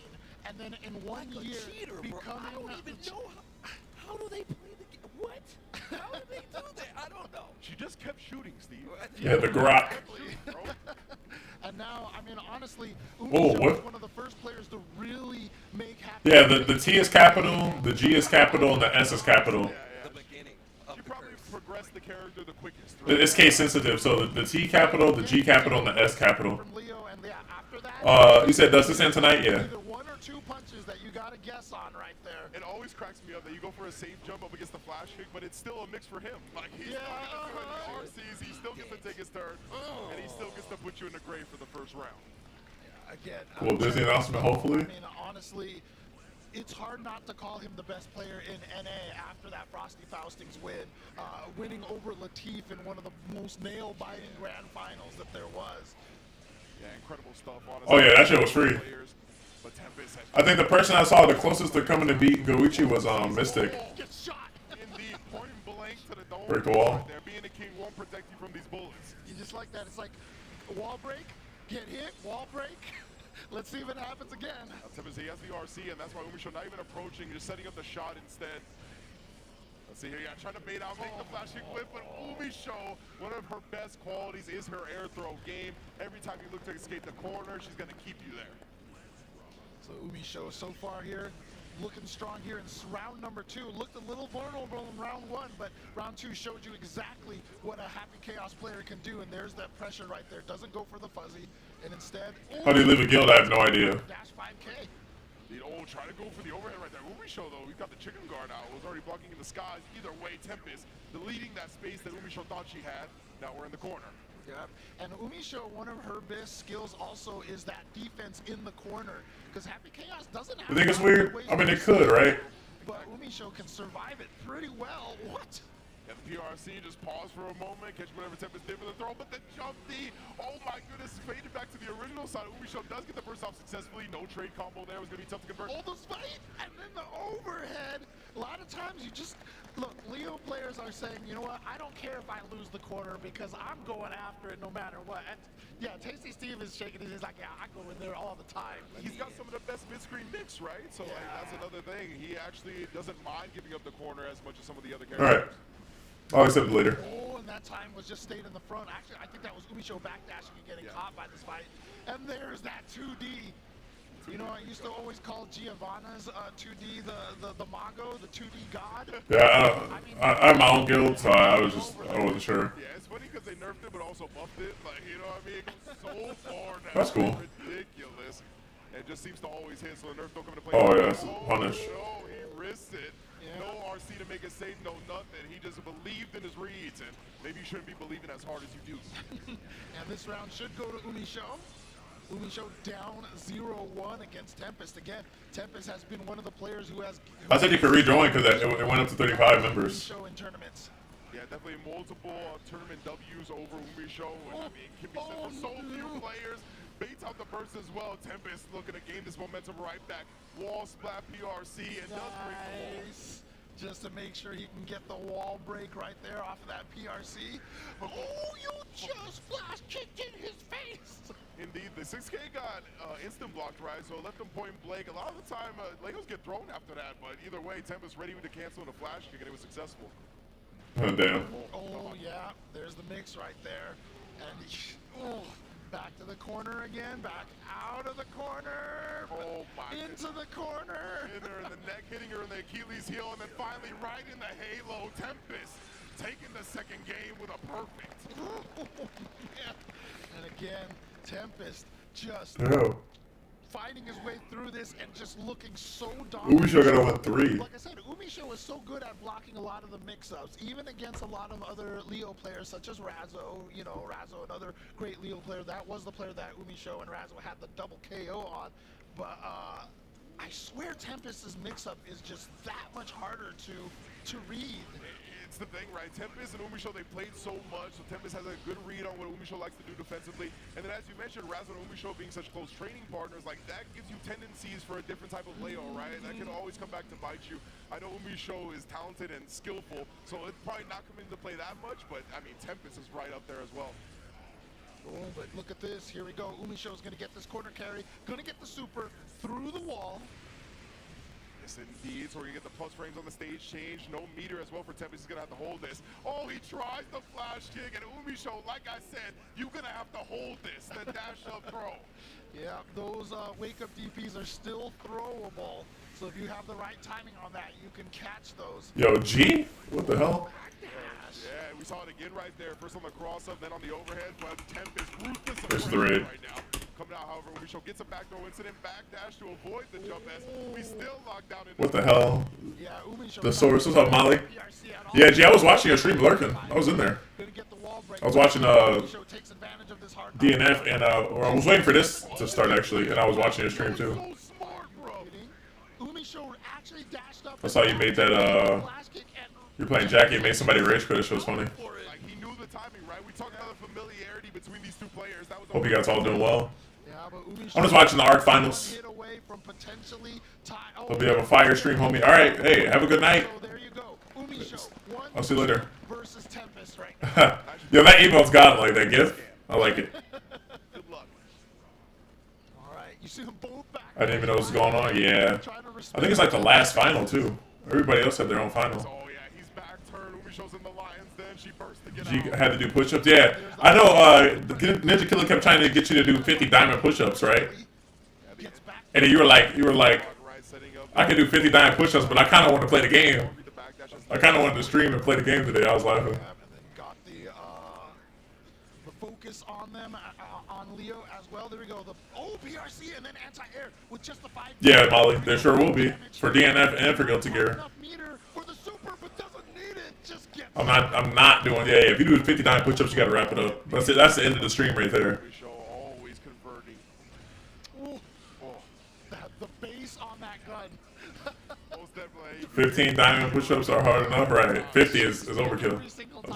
and then in 1 year becoming... I don't even know how do they play the game? What? How do they do that? I don't know. She just kept shooting, Steve. Yeah, the Grok. And now, I mean, honestly, Whoa, Umi Show what? is one of the first players to really make happen. Yeah, the T is capital, the G is capital, and the S is capital. The beginning of She the probably curse. progressed the character the quickest. It's case sensitive, so the T capital, the G capital, and the S capital. From Leo, and after that, You said does this end tonight? Yeah. either 1 or 2 punches that you got to guess on right there. It always cracks me up that you go for a safe jump up against the flash kick, but it's still a mix for him. Like, he's still gonna do it in the RCs, he still gets to take his turn, and he still gets to put you in the grave for the first round. Again, Cool Disney announcement, hopefully. I mean, honestly, it's hard not to call him the best player in NA after that Frosty Faustings win, winning over Latif in one of the most nail-biting grand finals that there was. Yeah, incredible stuff, honestly. Oh yeah, that shit was free. But Tempest has I think the person I saw the closest to coming to beat Goichi was Mystic. Get shot! in the point blank flank to the dome. Break the wall. Right there. Being a king won't protect you from these bullets. You just like that. It's like wall break, get hit, wall break. Let's see if it happens again. Tempest, he has the RC, and that's why Umisho not even approaching, just setting up the shot instead. Let's see here, yeah, trying to bait out, make the flash kick whip, but Umisho, one of her best qualities is her air throw game. Every time you look to escape the corner, she's going to keep you there. So Umisho so far here, looking strong here in round number 2. Looked a little vulnerable in round 1, but round 2 showed you exactly what a Happy Chaos player can do, and there's that pressure right there. Doesn't go for the fuzzy, and instead... How do you leave a guild? I have no idea. Dash 5K. Try to go for the overhead right there. Umisho, though, he's got the chicken guard out. Was already blocking in the skies. Either way, Tempest deleting that space that Umisho thought she had. Now we're in the corner. Yeah, and Umisho, one of her best skills also is that defense in the corner. Because Happy Chaos doesn't have... You think it's weird? I mean, it could, right? But Umisho can survive it pretty well. What? And the PRC just paused for a moment, catch whatever Tempest did for the throw, but the jump D, oh my goodness, faded back to the original side. Umisho does get the first off successfully. No trade combo there. It was going to be tough to convert. Oh, the fight, and then the overhead. A lot of times you just, look, Leo players are saying, you know what, I don't care if I lose the corner because I'm going after it no matter what. And yeah, Tasty Steve is shaking his head. He's like, yeah, I go in there all the time. He's got some of the best mid-screen mix, right? So like, that's another thing. He actually doesn't mind giving up the corner as much as some of the other characters. All right. I'll accept it later. Oh, and that time was just stayed in the front. Actually, I think that was Umisho backdashing and getting caught by this fight. And there's that 2D. You know, I used to always call Giovanna's 2D the Mago, the 2D god. Yeah, I have my own guild, so I wasn't sure. Yeah, it's funny because they nerfed it, but also buffed it. Like, you know what I mean? It goes so far now. That's cool. It's ridiculous. It just seems to always hit, so the nerf don't come into play. Oh, yeah, it's punish. No, he risked it. No RC to make it safe, no nothing. He just believed in his reads, and maybe you shouldn't be believing as hard as you do. And this round should go to Umisho. Umisho down 0-1 against Tempest. Again, Tempest has been one of the players who has... I said you could rejoin because it went up to 35 members. Umisho in tournaments. Yeah, definitely multiple tournament W's over Umisho. And I mean, can be said for so few players. Baits out the burst as well. Tempest looking to gain this momentum right back. Wall splat PRC and does break the wall. Just to make sure he can get the wall break right there off of that PRC. Oh, you just flash kicked in his face. Indeed, the 6K got instant blocked, right? So left him point blank. A lot of the time, Legos get thrown after that. But either way, Tempest ready to cancel in a flash kick, and it was successful. Oh, damn. Oh, yeah. There's the mix right there. And back to the corner again. Back out of the corner. Oh, my Into the corner. Hitting her in the neck, hitting her in the Achilles heel, and then finally right in the halo. Tempest taking the second game with a perfect. Yeah. And again, Tempest just fighting his way through this and just looking so dominant. Umisho got over 3. Like I said, Umisho is so good at blocking a lot of the mix-ups, even against a lot of other Leo players such as Razzo. You know, Razzo, another great Leo player. That was the player that Umisho and Razzo had the double KO on. But I swear Tempest's mix-up is just that much harder to read. It's the thing, right? Tempest and Umisho, they played so much, so Tempest has a good read on what Umisho likes to do defensively. And then as you mentioned, Razzo and Umisho being such close training partners, like that gives you tendencies for a different type of Leo, right? That can always come back to bite you. I know Umisho is talented and skillful, so it's probably not coming into play that much, but I mean, Tempest is right up there as well. Oh, but look at this. Here we go. Umisho is going to get this corner carry, going to get the super through the wall. Indeed, so we're gonna get the plus frames on the stage change. No meter as well for Tempest. He's gonna have to hold this. Oh, he tries the flash kick, and Umisho, like I said, you're gonna have to hold this. The dash up throw. Yeah, those wake up DPs are still throwable. So if you have the right timing on that, you can catch those. Yo, G? What the hell? Yeah, we saw it again right there. First on the cross up, then on the overhead, but Tempest ruthless There's the raid. right now. Coming out, however, Umisho gets a backdoor incident, backdash to avoid the jump as we still locked down in What the hell? Yeah, Umisho. The source. What's up, Molly? Yeah, G, I was watching your stream lurking. I was in there. I was watching DNF, and or I was waiting for this to start, actually, and I was watching your stream, too. That's how you made that, you're playing Jackie and made somebody rage because it was funny. Like, he knew the timing, right? We talked about the familiarity between these two players. That was Hope you guys all doing well. I'm I'm just watching the ARC finals. Hope you have a fire stream, homie. All right, hey, have a good night. So there you go. Umi Show. I'll see you later. Versus Tempest right now. Yo, that email's got like that gift. I like it. Good luck. All right, you see them both back. I didn't even know what was going on. Yeah. I think it's like the last final too. Everybody else had their own final. Oh yeah, he's back turn. Umi Show's in the Lions. Then she burst to get She out. had to do push-ups. Yeah, I know. Ninja Killer kept trying to get you to do 50 diamond push-ups, right? Gets back. And then you were like, Right, setting up. I can do 50 diamond push-ups, but I kind of want to play the game. The back dash is I kind of wanted to stream and play the game today. I was laughing. And then got the focus on them, on Leo as well. There we go. The PRC and then anti-air with just the 5. Yeah, Molly, there sure will be for DNF and for Guilty Gear. Enough meter for the super, but doesn't need it. Just gets. I'm not doing. Yeah, if you do 59 push-ups, you got to wrap it up. That's it. That's the end of the stream right there. Umi Show always converting. Ooh. The base on that gun. Most definitely. 15 diamond push-ups are hard enough, right? 50 is overkill.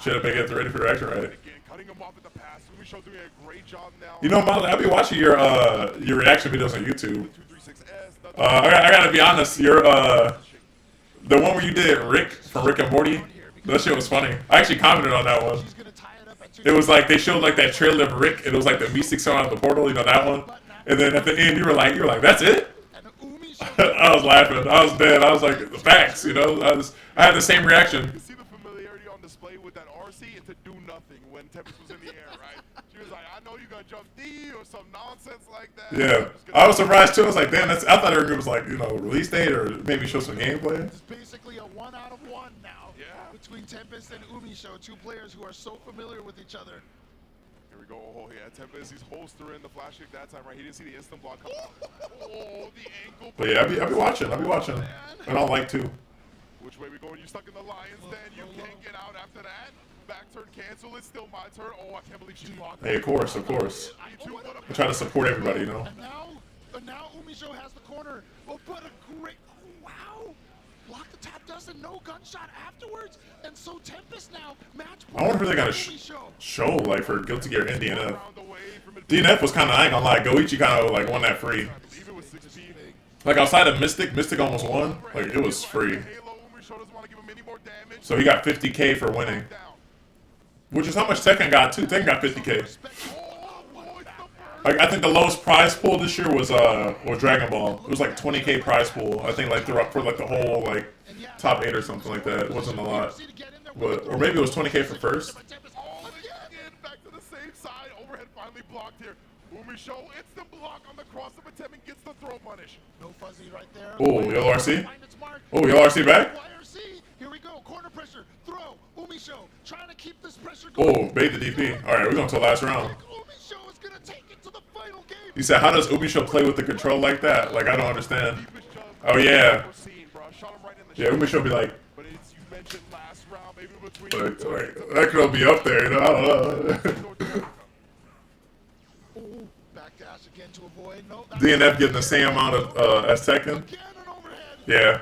Shit, if they get ready for the action, right? Again, cutting him off at the pass. Umi Show doing a great job now. You know, Molly, I'll be watching your reaction videos on YouTube. 236S. I gotta be honest, your the one where you did Rick from Rick and Morty, that shit was funny. I actually commented on that one. She's gonna tie it up at 2. It was like they showed like that trailer of Rick. It was like the Mystics coming out of the portal, you know that one. And then at the end, you were like, that's it. And Umi Show. I was laughing. I was dead. I was like, the facts, you know. I had the same reaction. You see the familiarity on display with that RC and to do nothing when Tempest was in the air, right? She was like, I know you're gonna jump D or some nonsense like that. Yeah, I was surprised too. I was like, damn, I thought everything was like, release date or maybe show some gameplay. It's basically a 1 out of 1 now. Yeah. Between Tempest and Umi Show, 2 players who are so familiar with each other. Here we go. Oh, yeah. Tempest, he's holstering the flash kick that time, right? He didn't see the instant block come out. Oh, the ankle. But yeah, I'll be watching. And I'll like too. Which way we going? You stuck in the Lions then. You can't get out after that. Back turn cancel. It's still my turn. Oh, I can't believe she blocked. Hey, of course. Me too. What I try to support everybody, you know. And now Umi Show has the corner. Oh, but a great, wow. Block the tap does and no gunshot afterwards. And so Tempest now match point. I wonder if they're gonna Umi Show. show like for Guilty Gear and DNF. Round away from it. DNF was kind of, I ain't gonna lie, Goichi kind of like won that free. I believe it was 16. Like outside of Mystic almost won. Like it was free. Halo, Umi Show doesn't want to give him any more damage. So he got 50K for winning, Down. which is how much Tekken got too. Tekken got 50K. Oh, boy, the burn. Like I think the lowest prize pool this year was Dragon Ball. It was like 20K prize pool. I think like throughout for like the whole like top 8 or something like that. It wasn't a lot, but or maybe it was 20K for first. Oh, again, back to the same side. Overhead finally blocked here. Umi Show instant block on the cross of attempt and gets the throw punish. No fuzzy right there. Oh, yellow RC. Find its mark. Oh, yellow RC back. YRC. Here we go. Corner pressure. Throw. Umi Show trying to keep this pressure going. Oh, bait the DP. All right, we're going to the last round. Umi Show is going to take it to the final game. You said, how does Umisho play with the control like that? Like I don't understand. Oh yeah. Yeah, Umisho be like, But it's, you mentioned last round, maybe between like that could be up there, you know? I don't know. Ooh, backdash again to avoid. No, DNF getting the same amount of as Tekken. again an overhead. Yeah.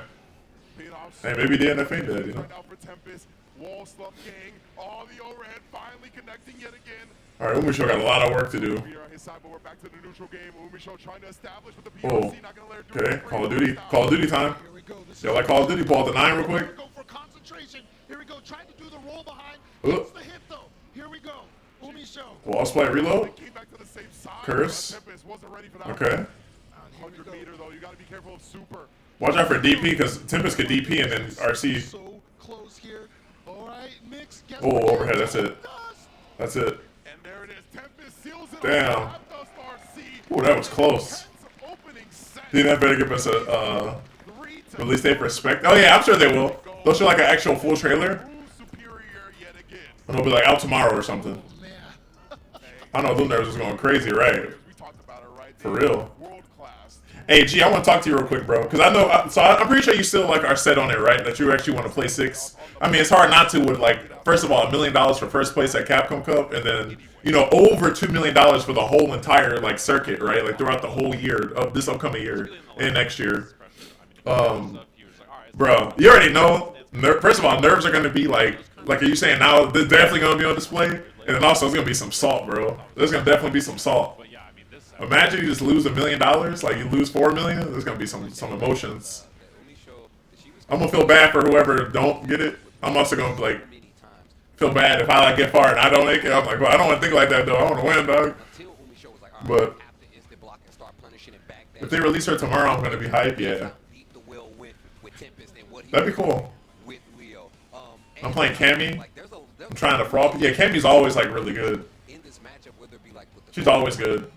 paid off. Hey, maybe DNF ain't dead, you know? Right now for Tempest, wall slump gang, all the overhead finally connecting yet again. All right, Umisho got a lot of work to do. We are on his side, but we're back to the neutral game. Umi Show trying to establish with the Oh. PRC, not gonna let her do Okay, it. Call of Duty. Call of Duty time. Here we go. This Yo, like Call of Duty, pull out the 9 real Here quick. we go for concentration. Here we go. Trying to do the roll behind. Oh. Gets the hit though. Here we go. Umi Show. Well, I'll play reload. Came back to the same side. Curse. Tempest wasn't ready for that. Okay. 100 meter though, you gotta be careful of super. Watch out for DP because Tempest could DP and then RC. So close here. All right, mix. Guess Oh, what? overhead. That's it. That's it. And there it is. Tempest seals it. Damn. Up. Dust RC. Oh, that was close. Opening set. DNF better give us a 3 to release date for Spec. Oh yeah, I'm sure they will. They'll show like an actual full trailer. prove superior yet again. And they'll be like out tomorrow or something. Man. I know those nerves is going crazy, right? We talked about it, right? For real. World class. Hey, G, I want to talk to you real quick, bro. Because I know, I'm pretty sure you still like are set on it, right? That you actually want to play 6. I mean, it's hard not to with like, first of all, $1 million for first place at Capcom Cup, and then over $2 million for the whole entire like circuit, right? Like throughout the whole year of this upcoming year and next year. Bro, you already know. First of all, nerves are gonna be like are you saying now? They're definitely gonna be on display, and then also it's gonna be some salt, bro. There's gonna definitely be some salt. Imagine you just lose $1 million, like you lose $4 million. There's gonna be some emotions. I'm gonna feel bad for whoever don't get it, I'm also gonna like feel bad if I like get far and I don't make it. I'm like, well, I don't want to think like that though. I want to win, dog. But if they release her tomorrow, I'm gonna be hyped. Yeah, that'd be cool. I'm playing Cammy. I'm trying to fraud. Yeah, Cammy's always like really good. She's always good.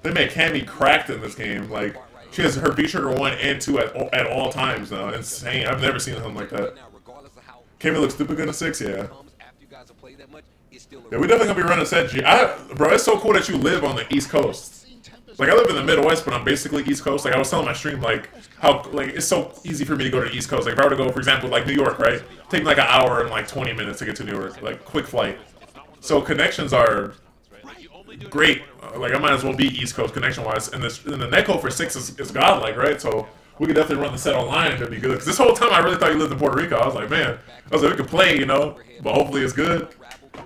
They make Cammy cracked in this game. Like she has her B trigger 1 and 2 at all times now. Insane. I've never seen something like that. Cammy looks stupid good in 6. Yeah. Yeah, we definitely gonna be running set G. Bro, it's so cool that you live on the East Coast. Like I live in the Midwest, but I'm basically East Coast. Like I was telling my stream, like how like it's so easy for me to go to the East Coast. Like if I were to go, for example, like New York, right? Take me like an hour and like 20 minutes to get to New York, like quick flight. So connections are great. Like I might as well be East Coast connection wise. And the netcode for 6 is godlike, right? So we could definitely run the set online and it'd be good. Because this whole time I really thought you lived in Puerto Rico. I was like, man, I was like, we could play, you know, but hopefully it's good.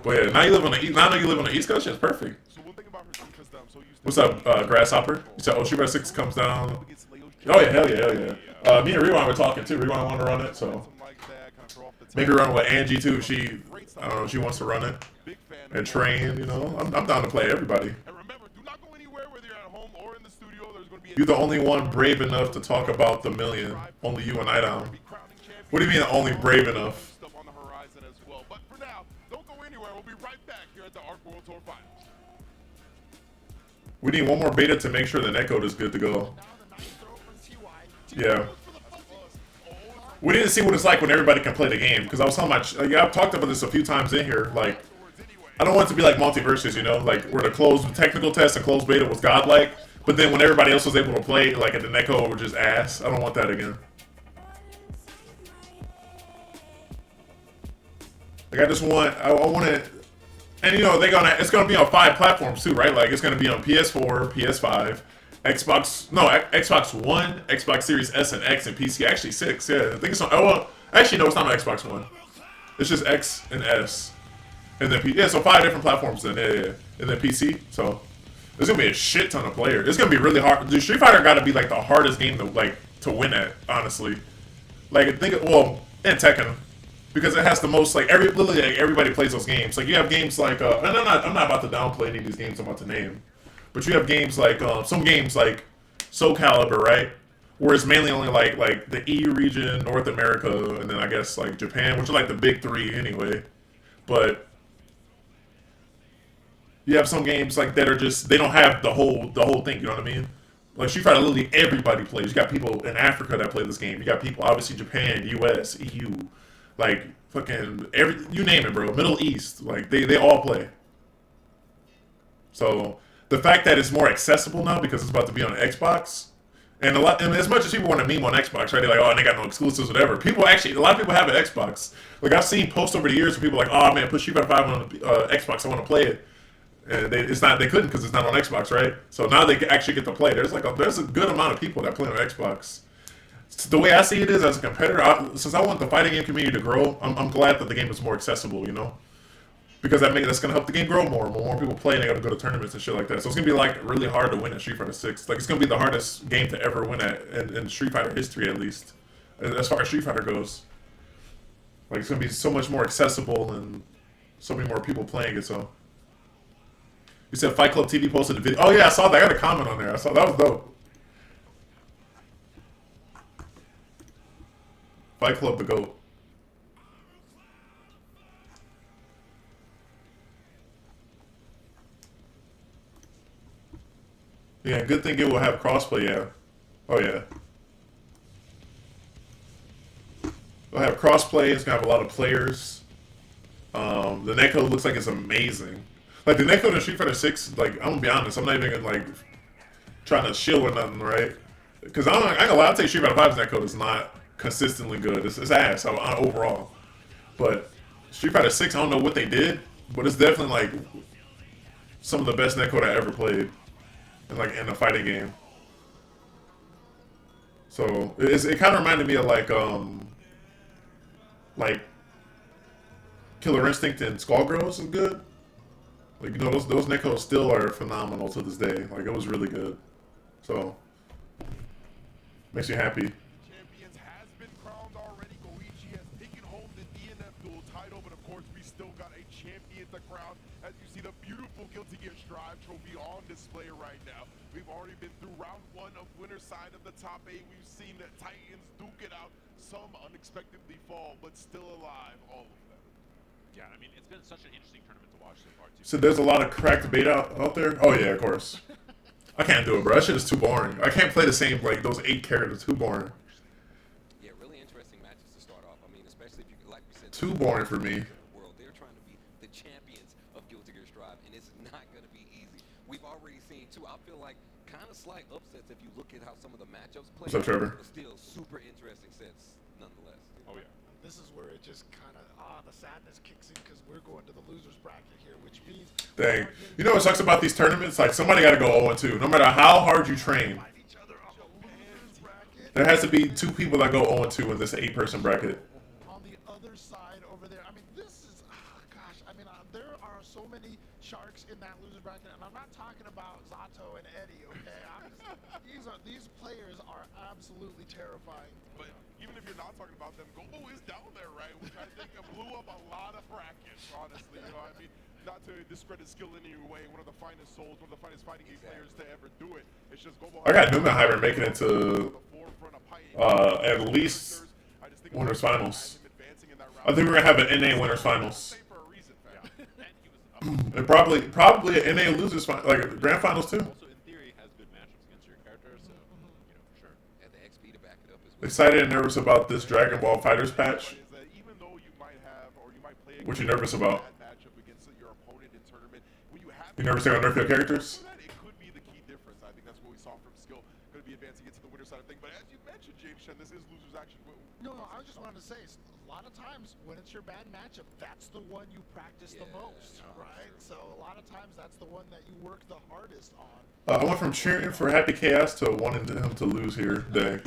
But yeah, now you live on the East. Now I know you live on the East Coast. It's perfect. What's up, Grasshopper? You said, oh, Street Fighter 6 comes down. Oh yeah, hell yeah, hell yeah. Me and Rewind were talking too. Rewind wanted to run it, so maybe run with Angie too. She, I don't know, she wants to run it and train. You know, I'm down to play everybody. You're the only one brave enough to talk about the million. Only you and I down. What do you mean only brave enough? We need one more beta to make sure the netcode is good to go. Yeah. We need to see what it's like when everybody can play the game. Because I was telling I've talked about this a few times in here. Like, I don't want it to be like multiverses, you know? Like, where the closed technical test and closed beta was godlike. But then when everybody else was able to play, like, at the netcode, were just ass. I don't want that again. Like, I just want... I want it... And you know it's gonna be on 5 platforms too, right? Like it's gonna be on PS4, PS5, Xbox One, Xbox Series S and X, and PC. Actually 6, yeah. I think it's on. Oh well, actually no, it's not on Xbox One. It's just X and S, and then yeah. So 5 different platforms then, yeah, and then PC. So there's gonna be a shit ton of players. It's gonna be really hard. Dude, Street Fighter got to be like the hardest game to win at, honestly. Like and Tekken. Because it has the most, like, literally like, everybody plays those games. Like, you have games like, and I'm not about to downplay any of these games I'm about to name. But you have games like, some games like Soul Calibur, right? Where it's mainly only like the EU region, North America, and then I guess like Japan, which are like the big 3 anyway. But you have some games like that are just, they don't have the whole thing, you know what I mean? Like Street Fighter, literally everybody plays. You got people in Africa that play this game. You got people, obviously, Japan, US, EU. Like, fucking, you name it, bro. Middle East. Like, they all play. So, the fact that it's more accessible now because it's about to be on Xbox, and as much as people want to meme on Xbox, right? They're like, oh, and they got no exclusives, whatever. A lot of people have an Xbox. Like, I've seen posts over the years where people are like, oh, man, put Street Fighter 5 on Xbox. I want to play it. And they couldn't because it's not on Xbox, right? So now they actually get to play. There's a good amount of people that play on Xbox. The way I see it is, as a competitor, since I want the fighting game community to grow, I'm glad that the game is more accessible, you know? Because that's going to help the game grow more. More people play and they got to go to tournaments and shit like that. So it's going to be like really hard to win at Street Fighter 6. Like it's going to be the hardest game to ever win at in Street Fighter history, at least. As far as Street Fighter goes. Like it's going to be so much more accessible and so many more people playing it, so. You said Fight Club TV posted a video. Oh yeah, I saw that. I got a comment on there. I saw that was dope. Fight Club the GOAT. Yeah, good thing it will have crossplay, yeah. Oh yeah. It'll have crossplay, it's gonna have a lot of players. The netcode looks like it's amazing. Like the netcode in Street Fighter 6, like I'm gonna be honest, I'm not even gonna like trying to shill or nothing, right? Because I ain't gonna lie, I'll take Street Fighter 5's netcode is not consistently good. It's ass overall. But Street Fighter 6, I don't know what they did, but it's definitely like some of the best netcode I ever played in a fighting game. So it kind of reminded me of like Killer Instinct and Skullgirls is good. Like, you know, those netcodes still are phenomenal to this day. Like it was really good. So makes you happy. the crowd as you see the beautiful Guilty Gear Strive trophy on display right now. We've already been through round 1 of winner's side of the top 8. We've seen the Titans duke it out. Some unexpectedly fall, but still alive, all of them. Yeah, I mean, it's been such an interesting tournament to watch so far, too. So there's a lot of cracked bait out there? Oh, yeah, of course. I can't do it, bro. That shit is too boring. I can't play the same, like, those 8 characters. Too boring. Yeah, really interesting matches to start off. I mean, especially if you, like we said, Too boring for me. World, they're trying to be the champions of Guilty Gear Strive, and it's not going to be easy. We've already seen, too, I feel like, kind of slight upsets if you look at how some of the matchups play. What's up, Trevor? But still, super interesting sets, nonetheless. Oh, yeah. This is where it just kind of, the sadness kicks in because we're going to the loser's bracket here, which means... Dang. You know what sucks about these tournaments? Like, somebody got to go 0-2. No matter how hard you train, Fight each other on the loser's bracket. there has to be 2 people that go 0-2 in this 8-person bracket. On the other side over there, I mean, this is, gosh, I mean, there are so many sharks in that loser's bracket, and I'm not talking about Zato and Eddie, okay? These players are absolutely terrifying. But even if you're not talking about them, Gobo is down there, right? Which I think blew up a lot of brackets, honestly. You know what I mean? Not to discredit skill in any way, one of the finest souls, one of the finest fighting game players to ever do it. It's just Gobo. I got Numenheimer making it to at least winners finals. I think we're gonna have an NA winners finals. And probably an NA losers like grand finals too. Also, in theory, has good matchups against your character, so, you know, for sure. And the XP to back it up as well. Excited and nervous about this Dragon Ball Fighters patch. Even though you might have, or you might play What you nervous about? matchup against your opponent in tournament, when you have You nervous they're gonna nerf your characters? it could be the key difference. I think that's what we saw from skill. Going to be advancing into the winner side of things. But as you mentioned, James Shen, this is losers action. No, I just wanted to say, a lot of times when it's your bad matchup, that's the one you practice the most, right? So a lot of times that's the one that you work the hardest on. I went from cheering for Happy Chaos to wanting him to lose here. Dang.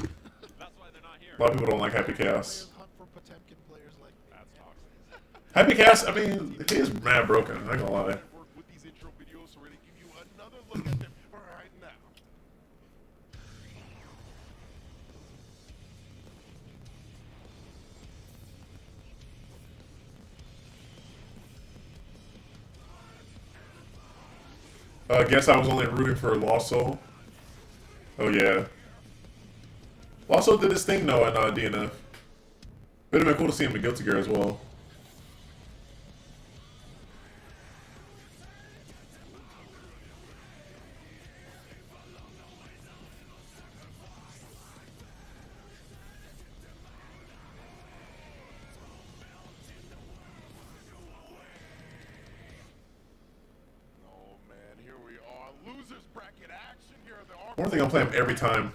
That's why they're not here. A lot of people don't like Happy Chaos. Players hunt for Potemkin players like me. That's toxic. Happy Chaos, I mean, he is mad broken. I'm not gonna lie. Work with these intro videos to really give you another look at them right now. I guess I was only rooting for Lost Soul. Oh yeah. Lost Soul did his thing though in DNF. It'd have been cool to see him in Guilty Gear as well. Oh man, here we are. Losers bracket action here. One thing I'm playing every time.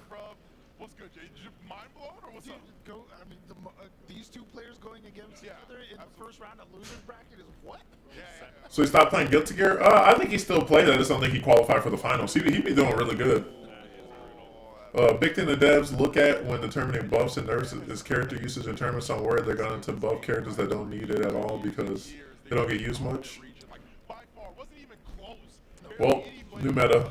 What's good, Jay? Did you mind blown or what's up? I mean, these two players going against each other in the first round of losers bracket is what? Yeah. So he stopped playing Guilty Gear? I think he still played. I just don't think he qualified for the finals. He'd be doing really good. Big thing the devs look at when determining buffs and nerfs is character usage in tournaments on where they're going to buff characters that don't need it at all because they don't get used much. By far, wasn't even close. Well, new meta.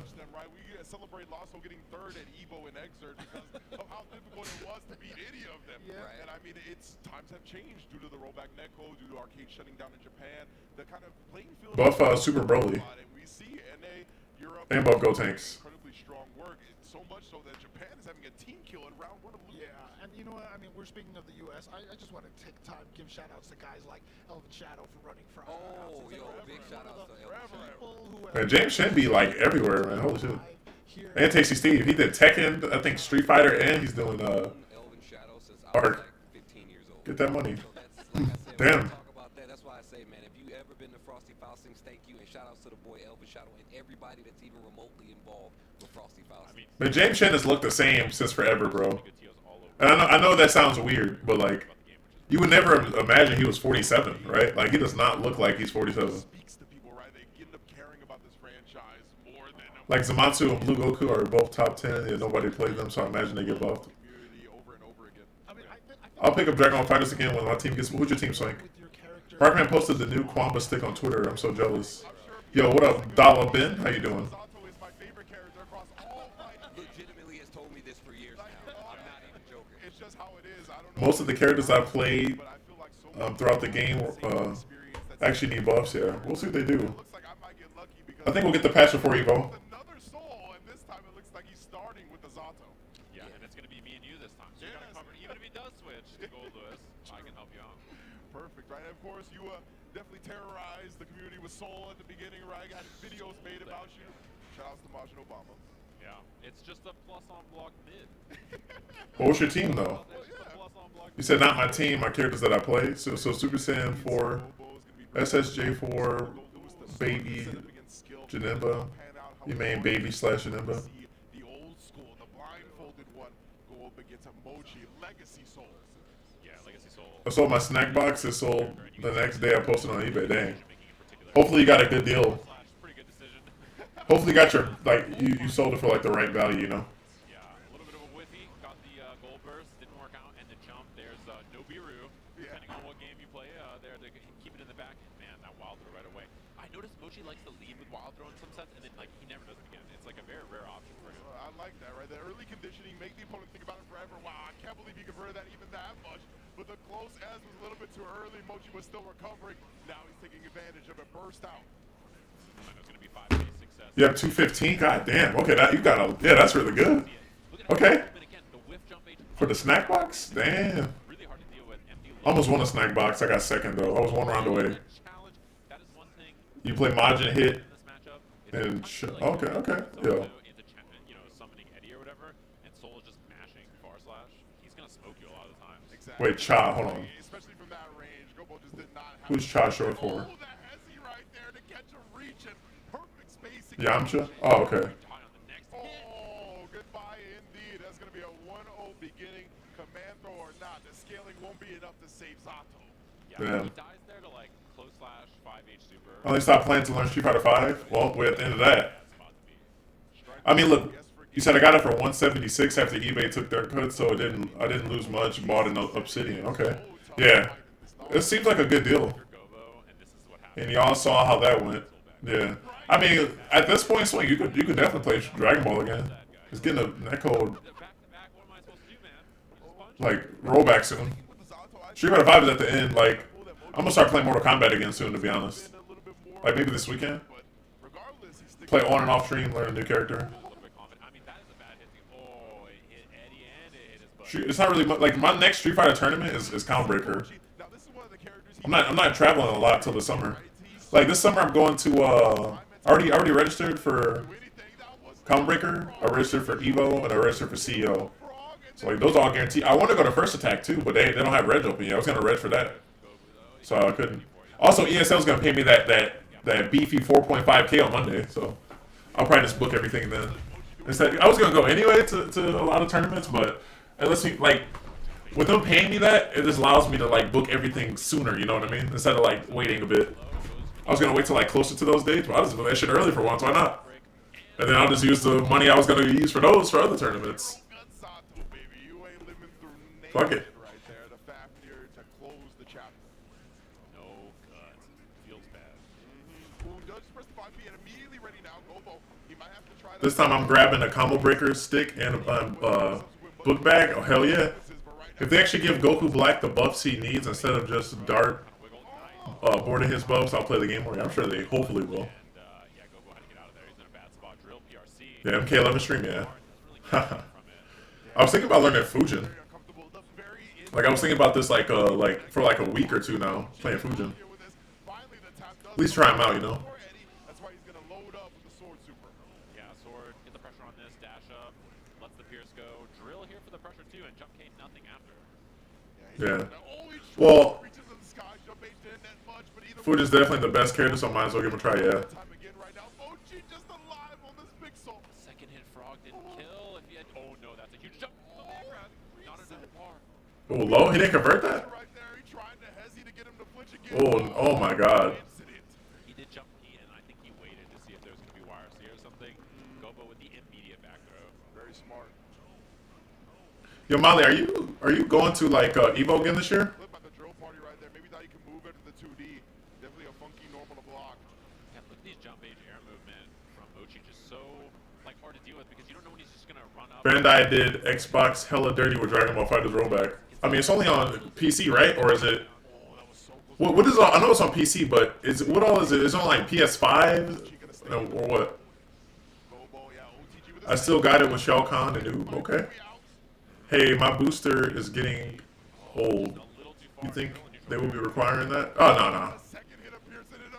We celebrate Lasso getting third at Evo and Exert because of how difficult it was to beat any of them. Yeah. And I mean, times have changed due to the rollback netcode, due to arcade shutting down in Japan. The kind of playing field. Buff Super Broly. We see NA, Europe, And buff Go Tanks. incredibly strong work. So much so that Japan is having a team kill in round 1 of losers. Yeah, and you know what? I mean, we're speaking of the U.S. I just want to take time, give shout outs to guys like Elvin Shadow for running for us. Oh, yo, big shout out to Elvin. Man, James Shen be like everywhere, man. Holy shit. And Tasty Steve. He did Tekken, I think Street Fighter, and he's doing Elvin Shadow since I was art. like 15 years old. Get that money. So that's, like I said, when Damn. we talk about that, that's why I say, man, if you ever been to Frosty Faustings, thank you, and shout outs to the boy Elvin Shadow and everybody that's even remotely involved with Frosty Faustings. Man, James Shen has looked the same since forever, bro. And I know that sounds weird, but like, you would never imagine he was 47, right? Like, he does not look like he's 47. Speaks to people, right? They end up caring about this franchise more than Like, Zamatsu and Blue Goku are both top 10, and nobody played them, so I imagine they get buffed. community over and over again. I mean, I'll pick up Dragon Ball Fighters again when my team gets. Who's your team, Swank? with your character. Parkman posted the new Kwamba stick on Twitter. I'm so jealous. Yo, what up, Dala Ben? How you doing? Zato is my favorite character across all fighting games. Legitimately has told me this for years now. I'm not even joking. It's just how it is. I don't know. Most of the characters I played But I feel like so throughout the game, experience that actually need buffs. Yeah, we'll see what they do. Looks like I might get lucky because I think we'll get the patch before Evo. another soul, and this time it looks like he's starting with the Zato. Yeah, and it's gonna be me and you this time. So you gotta cover. Even if he does switch to Gold Lewis, I can help you out. Perfect, right? And of course, you definitely terrorized the community with Soul at the beginning, right? Got videos made about you. Shout outs to Margin Obama. Yeah, it's just a plus on block mid. What was your team though? It's just a plus on block. You said not my team, my characters that I play. So Super Saiyan 4, SSJ 4, Baby, Janemba. You main Baby / Janemba. The old school, the blindfolded one, go up against Emoji, Legacy Soul. Yeah, Legacy Soul. I sold my snack box. It sold the next day. I posted on eBay. Dang. Hopefully you got a good deal. Pretty good decision. Hopefully you got your you sold it for like the right value. You know. Yeah, a little bit of a whiffy. Got the gold burst, didn't work out, and the jump. There's no Biru. Depending on what game you play, there to keep it in the back. Man, that wild throw right away. I noticed Mochi likes to lead with wild throw in some sets, and then like he never does it again. It's like a very rare option for him. I like that, right? The early conditioning, make the opponent think about it forever. Wow, I can't believe he converted that even that much. But the close as was a little bit too early. Mochi was still recovering. Now he's taking advantage of it. Burst out. It's gonna be 5 base success. You have 215. God damn. Okay, that you got a that's really good. Okay. The whiff jump age, For the snack box, damn. really hard to deal with. Empty Almost won a snack box. I got second though. I was 1 round away. challenge. That is one thing You play Majin hit in this matchup. and okay. So, Yeah. summoning Eddie or whatever, and Soul is just mashing /. He's gonna smoke you a lot of the times. Exactly. Wait, Cha. Hold on. Especially from that range. Gobo just did not have Who's Cha short for? Oh, the hezzy right there to catch a reach and perfect spacing. Yamcha. Oh, okay. High on the next hit. Oh, goodbye indeed. That's going to be a 1-0 beginning. Command throw or not, the scaling won't be enough to save Zato. Yeah, Damn. he dies there to like close / 5H super. Oh, they stopped playing to learn Street Fighter 5. Well, we're at the end of that. That's about to be. I mean, look. You said I got it for 176 after eBay took their cut, so I didn't lose much. Bought an Obsidian. Okay. Yeah. It seems like a good deal. Gobo, and this is what happens. And y'all saw how that went. Yeah. I mean, at this point, Swing, you could definitely play Dragon Ball again. It's getting a neck cold, Back to back, what am I supposed to do, man? You just punch? like, rollback soon. Street Fighter 5 is at the end. Like, I'm gonna start playing Mortal Kombat again soon, to be honest. Like, maybe this weekend. Play on and off stream, learn a new character. A little bit confident. I mean, that is a bad hit. Oh, it hit Eddie and it hit his butt. It's not really like my next Street Fighter tournament is Countbreaker. I'm not traveling a lot till the summer. Like this summer, I'm going to already registered for Countbreaker. I registered for Evo and I registered for CEO. So like those are all guaranteed. I want to go to First Attack too, but they don't have reg open yet. I was gonna reg for that, so I couldn't. Also, ESL's gonna pay me that beefy 4.5K on Monday, so I'll probably just book everything then. Instead, I was gonna go anyway to a lot of tournaments, but it lets me like with them paying me that, it just allows me to like book everything sooner. You know what I mean? Instead of like waiting a bit. I was gonna wait till like closer to those dates, but I'll just do that shit early for once. Why not? And then I'll just use the money I was gonna use for those for other tournaments. Fuck it. Right there, the Fafnir to close the chapter. No gut. Feels bad. Who does press the 5P and immediately ready now. Gobo, he might have to try that. This time I'm grabbing a combo breaker stick and a book bag. Oh hell yeah! If they actually give Goku Black the buffs he needs instead of just Dart boarding his buffs, I'll play the game more. I'm sure they hopefully will. And yeah, Gobo had to get out of there. He's in a bad spot. Drill PRC. Yeah, MK11 stream, yeah. I was thinking about learning Fujin. Like I was thinking about this like for like a week or two now, playing Fujin. At least try him out, you know. That's why he's gonna load up with the sword super. Yeah, sword. Get the pressure on this. Dash up. Lets the Pierce go. Drill here for the pressure too, and jump K nothing after. Yeah. Only Well, reaches in the sky, jump ain't did that much, but either Fujin's definitely the best character, so I might as well give him a try. Yeah. time again right now. Mochi just alive on this big soul. Second hit frog didn't kill. If he had, oh no, that's a huge jump. The back grab. Not enough par. Oh, low. He didn't convert that. Right there, he tried to hezzy to get him to flinch again. Oh my God. Incident. He did jump P, and I think he waited to see if there was going to be YRC or something. Gobo with the immediate back throw. Very smart. Yo, Molly, are you going to like Evo again this year? Flip at the drill party right there. Maybe now you can move into the 2D. Definitely a funky normal to block. Yeah, look at these jump age air movement from Mochi, just so like hard to deal with because you don't know when he's just going to run up. Bandai did Xbox hella dirty with Dragon Ball FighterZ rollback. I mean, it's only on PC, right? Or is it? Oh, that was so close. What is on? I know it's on PC, but what all is it? It's on like PS5 or what? I still got it with Shao Kahn and Noob. Okay. Hey, my booster is getting old. You think they will be requiring that? Oh no, no.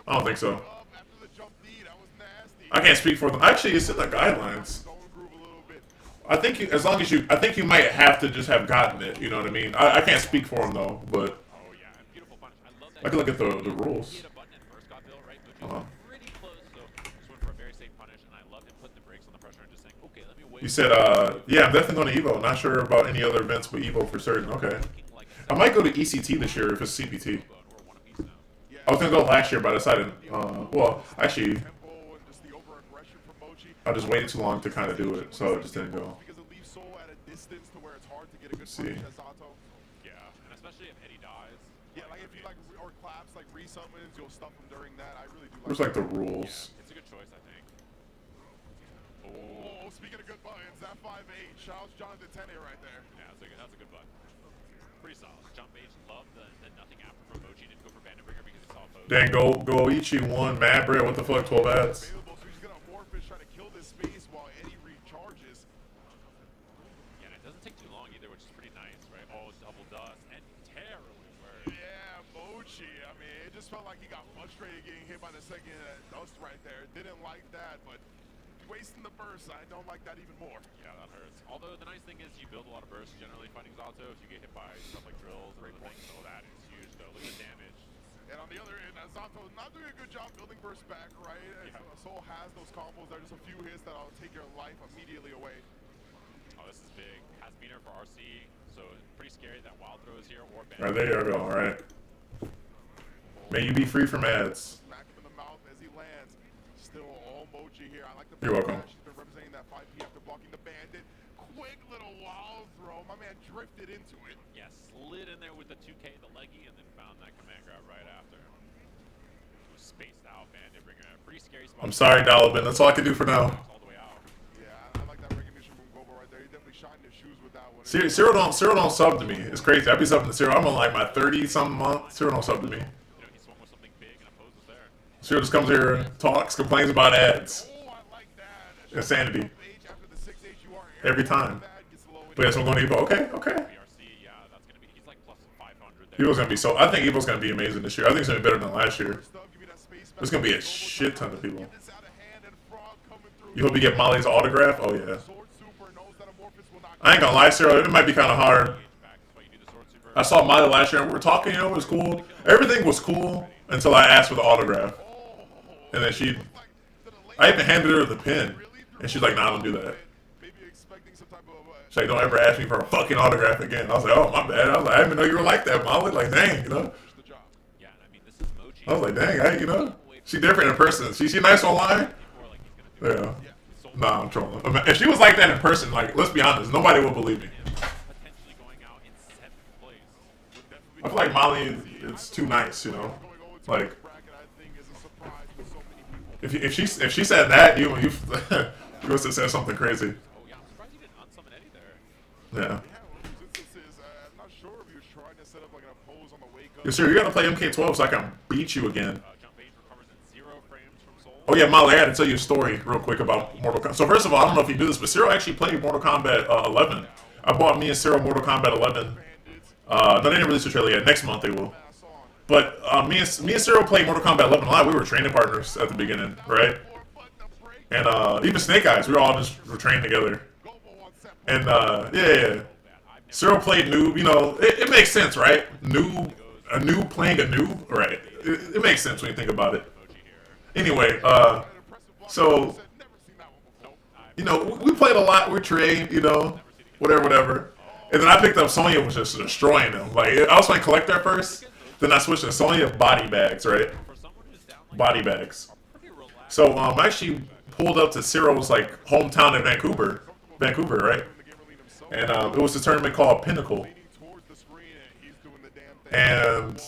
I don't think so. I can't speak for them. Actually, it's in the guidelines. I think as long as I think you might have to just have gotten it. You know what I mean? I can't speak for them though, but I can look at the rules. You said, yeah, I'm definitely going to Evo. Not sure about any other events, but Evo for certain. Okay. I might go to ECT this year if it's CPT. I was going to go last year, but I decided, well, actually, I just waited too long to kind of do it, so I just didn't go. Let's see. Where's like the rules? It's a good choice, I think. Oh, speaking of good buttons, that 5-8 shouts Jonathan Tene right there. Yeah, that's a good button. Pretty solid. Jump Age loved the nothing after from Mochi. Didn't go for Vanderbringer because he saw a pose. Dang, Goichi won. Mad Bread, what the fuck? 12 ads. So he's gonna Morphish try to kill this space while Eddie recharges. Yeah, and it doesn't take too long either, which is pretty nice, right? Oh, double dust and terribly worked. Yeah, Mochi. I mean, it just felt like he got frustrated getting hit by the second dust right there. Didn't like that, but wasting the burst, I don't like that even more. Yeah, that hurts. Although the nice thing is you build a lot of bursts generally fighting Zato. If you get hit by stuff like drills or other things, oh, that is huge though. Look at the damage. And on the other end, Zato not doing a good job building burst back, right? Yeah. Soul has those combos. There's just a few hits that'll take your life immediately away. Oh, this is big. Has meter for RC, so it's pretty scary that wild throw is here or Right, there you go. All right. May you be free from ads. Smack him in the mouth as he lands. Still all Mochi here. I like the You're welcome. She's been representing that 5P after blocking the bandit. Quick little wild throw. My man drifted into it. Yeah, slid in there with the 2K, the leggy, and then found that command grab right after. It was spaced out, Bandit Bringer. Pretty scary spot. I'm sorry, Dolabin. That's all I can do for now. All the way out. Yeah, I like that recognition from Gobo right there. He definitely shined his shoes with that one. Cyril don't sub to me. It's crazy. I be subbing to Cyril. I'm on like my 30-something month. Cyril don't sub to me. You know, he swung with something big and a pose was there. Cyril just comes here, talks, complains about ads. Oh, I like that. Insanity. After the 6H, you are Every time. But yes, I'm going to Evo. Okay, okay. BRC, yeah, that's going to be, he's like plus 500 there. Evo's going to be so, I think Evo's going to be amazing this year. I think it's going to be better than last year. There's going to be a shit ton of people. You hope you get Molly's autograph? Oh, yeah. I ain't going to lie, Cyril. It might be kind of hard. I saw Molly last year and we were talking, you know, it was cool. Everything was cool until I asked for the autograph. And then I even handed her the pin. And she's like, nah, don't do that. She's like, don't ever ask me for a fucking autograph again. I was like, oh, my bad. I was like, I didn't even know you were like that, Molly. Like, dang, you know? Yeah, I mean, this is Mochi. I was like, dang, you know? She different in person. She nice online? Yeah. Nah, I'm trolling. I mean, if she was like that in person, like, let's be honest, nobody would believe me. Potentially going out in 7th place. I feel like Molly is too nice, you know? Like, if she said that, you must have said something crazy. Oh, yeah, I'm surprised you didn't unsummon Eddie there. Yeah. I'm not sure if he was trying to set up like an oppose on the wake up. Yes, sir, you gotta play MK12 so I can beat you again. Jump Age recovers in 0 frames from Soul. Oh yeah, Molly, I had to tell you a story real quick about Mortal Kombat. So first of all, I don't know if you do this, but Cyril actually played Mortal Kombat 11. I bought me and Cyril Mortal Kombat 11. No, they didn't release the trailer yet. Next month they will. But me and Cyril played Mortal Kombat 11 a lot. We were training partners at the beginning, right? And even Snake Eyes, we were all just trained together. And yeah. Cyril played noob. You know, it makes sense, right? A noob playing a noob, right? It makes sense when you think about it. Anyway, so you know, we played a lot. We trained, you know, whatever. And then I picked up Sonya, was just destroying them. Like I was playing collector at first, then I switched to Sonya body bags, right? Body bags. So I actually pulled up to Cyril's like hometown in Vancouver, right? And it was a tournament called Pinnacle. And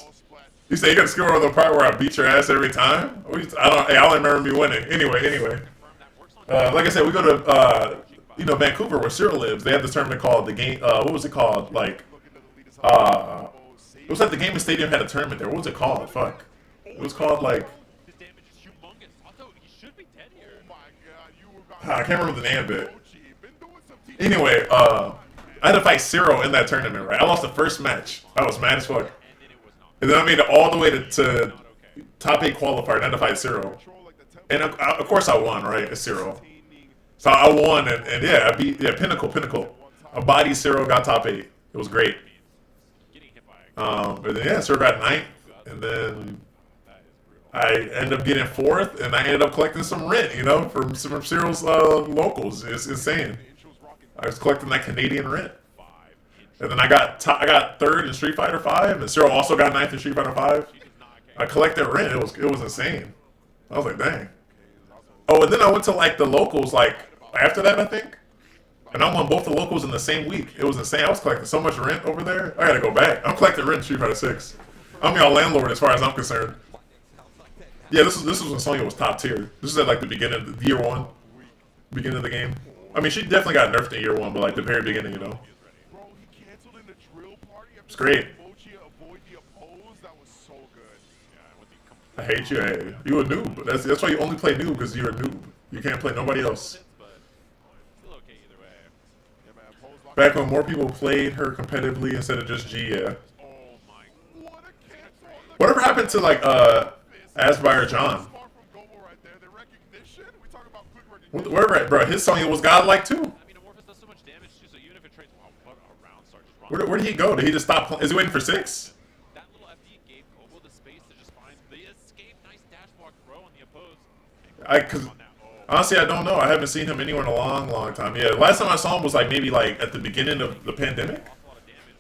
you say you got to score on the part where I beat your ass every time? I don't remember me winning. Anyway. Like I said, we go to Vancouver where Cyril lives. They have this tournament called the game. What was it called? Like, it was like the Gaming Stadium had a tournament there. What was it called? Fuck. It was called like. His damage is humongous. Although he should be dead here. Oh my God, you were I can't remember the name of it. Mochi. Been doing some team. Anyway, I had to fight Zero in that tournament, right? I lost the first match. I was mad as fuck. And then it was not. And then I made it all the way to top 8 qualifier, and I had to fight Zero. And of course I won, right? It's Zero. So I won, and yeah, I beat, yeah, Pinnacle. I bodied Zero, got top 8. It was great. Getting hit by But then, yeah, Zero got 9th, and then I ended up getting 4th, and I ended up collecting some rent, you know, from Zero's locals. It's insane. I was collecting that Canadian rent. And then I got 3rd in Street Fighter 5, and Zero also got 9th in Street Fighter 5. I collected rent. It was insane. I was like, dang. Oh, and then I went to like the locals like after that, I think. And I won both the locals in the same week. It was insane. I was collecting so much rent over there. I gotta go back. I'm collecting rent in Street Fighter 6. I'm your landlord as far as I'm concerned. Yeah, this was when Sonya was top tier. This is at like the beginning of the year 1. Beginning of the game. I mean, she definitely got nerfed in year 1, but like the very beginning, you know. It's great. I hate you. Hey, you a noob. That's why you only play noob, because you're a noob. You can't play nobody else. still okay either way. Back when more people played her competitively instead of just G, yeah. Oh my. Whatever happened to like Asbury John? Whatever, bro. His Sonya was godlike too. I mean, Amorphous does so much damage too, so even if it trades, wow, what a round start just wrong. Where did he go? Did he just stop playing? Is he waiting for 6? That little FD gave Kobo the space to just find the escape. Nice dash walk throw on the opposed. Cause honestly, I don't know. I haven't seen him anywhere in a long time. Yeah, last time I saw him was like maybe like at the beginning of the pandemic.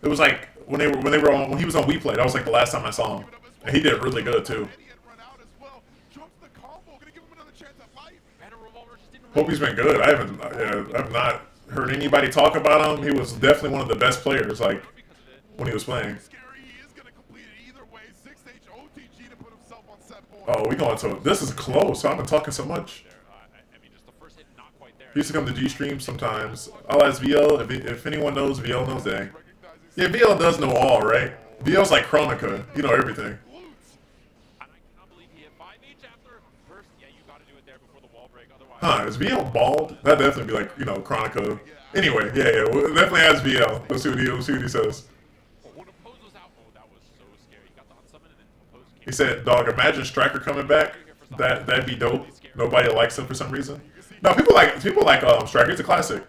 It was like when he was on WePlay. That was like the last time I saw him, and he did really good too. Hope he's been good. I have not heard anybody talk about him. He was definitely one of the best players, like when he was playing. Oh, we going to this is close. I've been talking so much. He used to come to G stream sometimes. I'll ask VL if anyone knows. VL knows that. Yeah, VL does know all, right? VL's like Chronica. You know everything. Huh, is VL bald? That'd definitely be like, you know, Chronica. Anyway, yeah, we'll definitely ask VL. Let's see what he says. He said, dog, imagine Striker coming back. That'd be dope. Nobody likes him for some reason. No, people like Striker. It's a classic.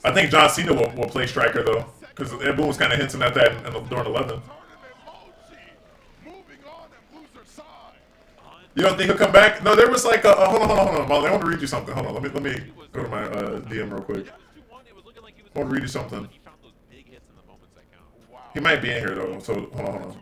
I think John Cena will play Striker though, because everyone was kind of hinting at that during 11. You don't think he'll come back? No, there was like a hold on, Molly. I want to read you something. Hold on, let me go to my DM real quick. I want to read you something. He might be in here though, so hold on.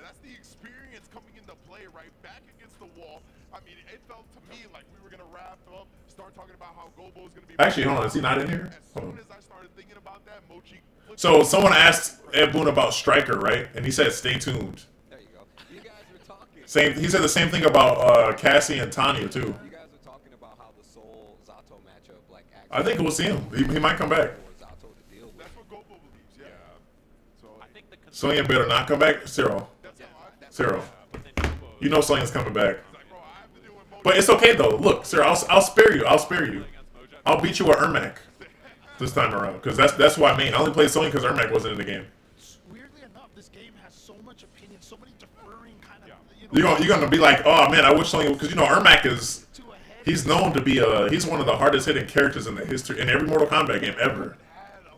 That's the experience coming into play right back against the wall. I mean, it felt to me like we were gonna wrap up, start talking about how Gobo is gonna be. Actually, hold on. Is he not in here? As soon as I started thinking about that, Mochi. So someone asked Ed Boon about Striker, right? And he said, "Stay tuned." There you go. You guys were talking. He said the same thing about Cassie and Tanya too. You guys were talking about how the Soul Zato matchup, like, actually I think we'll see him. He might come back. for Zato to deal with. That's what Gobo believes. Yeah. So I think the Sonya better not come back. Zero. You know Sonya's coming back. But it's okay though. Look, sir, I'll spare you. I'll beat you with Ermac this time around, because that's who I mean. I only played Sonya because Ermac wasn't in the game. Weirdly enough, this game has so much opinion, so many differing kind of. You're gonna be like, oh man, I wish Sonya, because you know Ermac he's known to be he's one of the hardest hitting characters in the history in every Mortal Kombat game ever.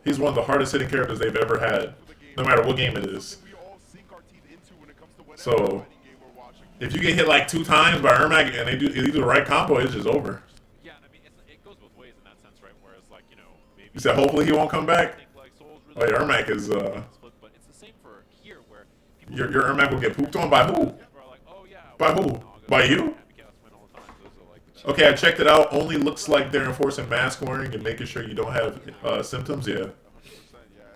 He's one of the hardest hitting characters they've ever had, no matter what game it is. So if you get hit like 2 times by Ermac and they do the right combo, it's just over. Yeah, I mean, it goes both ways in that sense, right? Whereas, like, you know, maybe You said hopefully he won't come back. Oh yeah, Ermac is but it's the same for here, where people your Ermac will get pooped on by who? are like, oh yeah, By who? By you? Okay, I checked it out. Only looks like they're enforcing mask wearing and making sure you don't have symptoms. Yeah. yeah,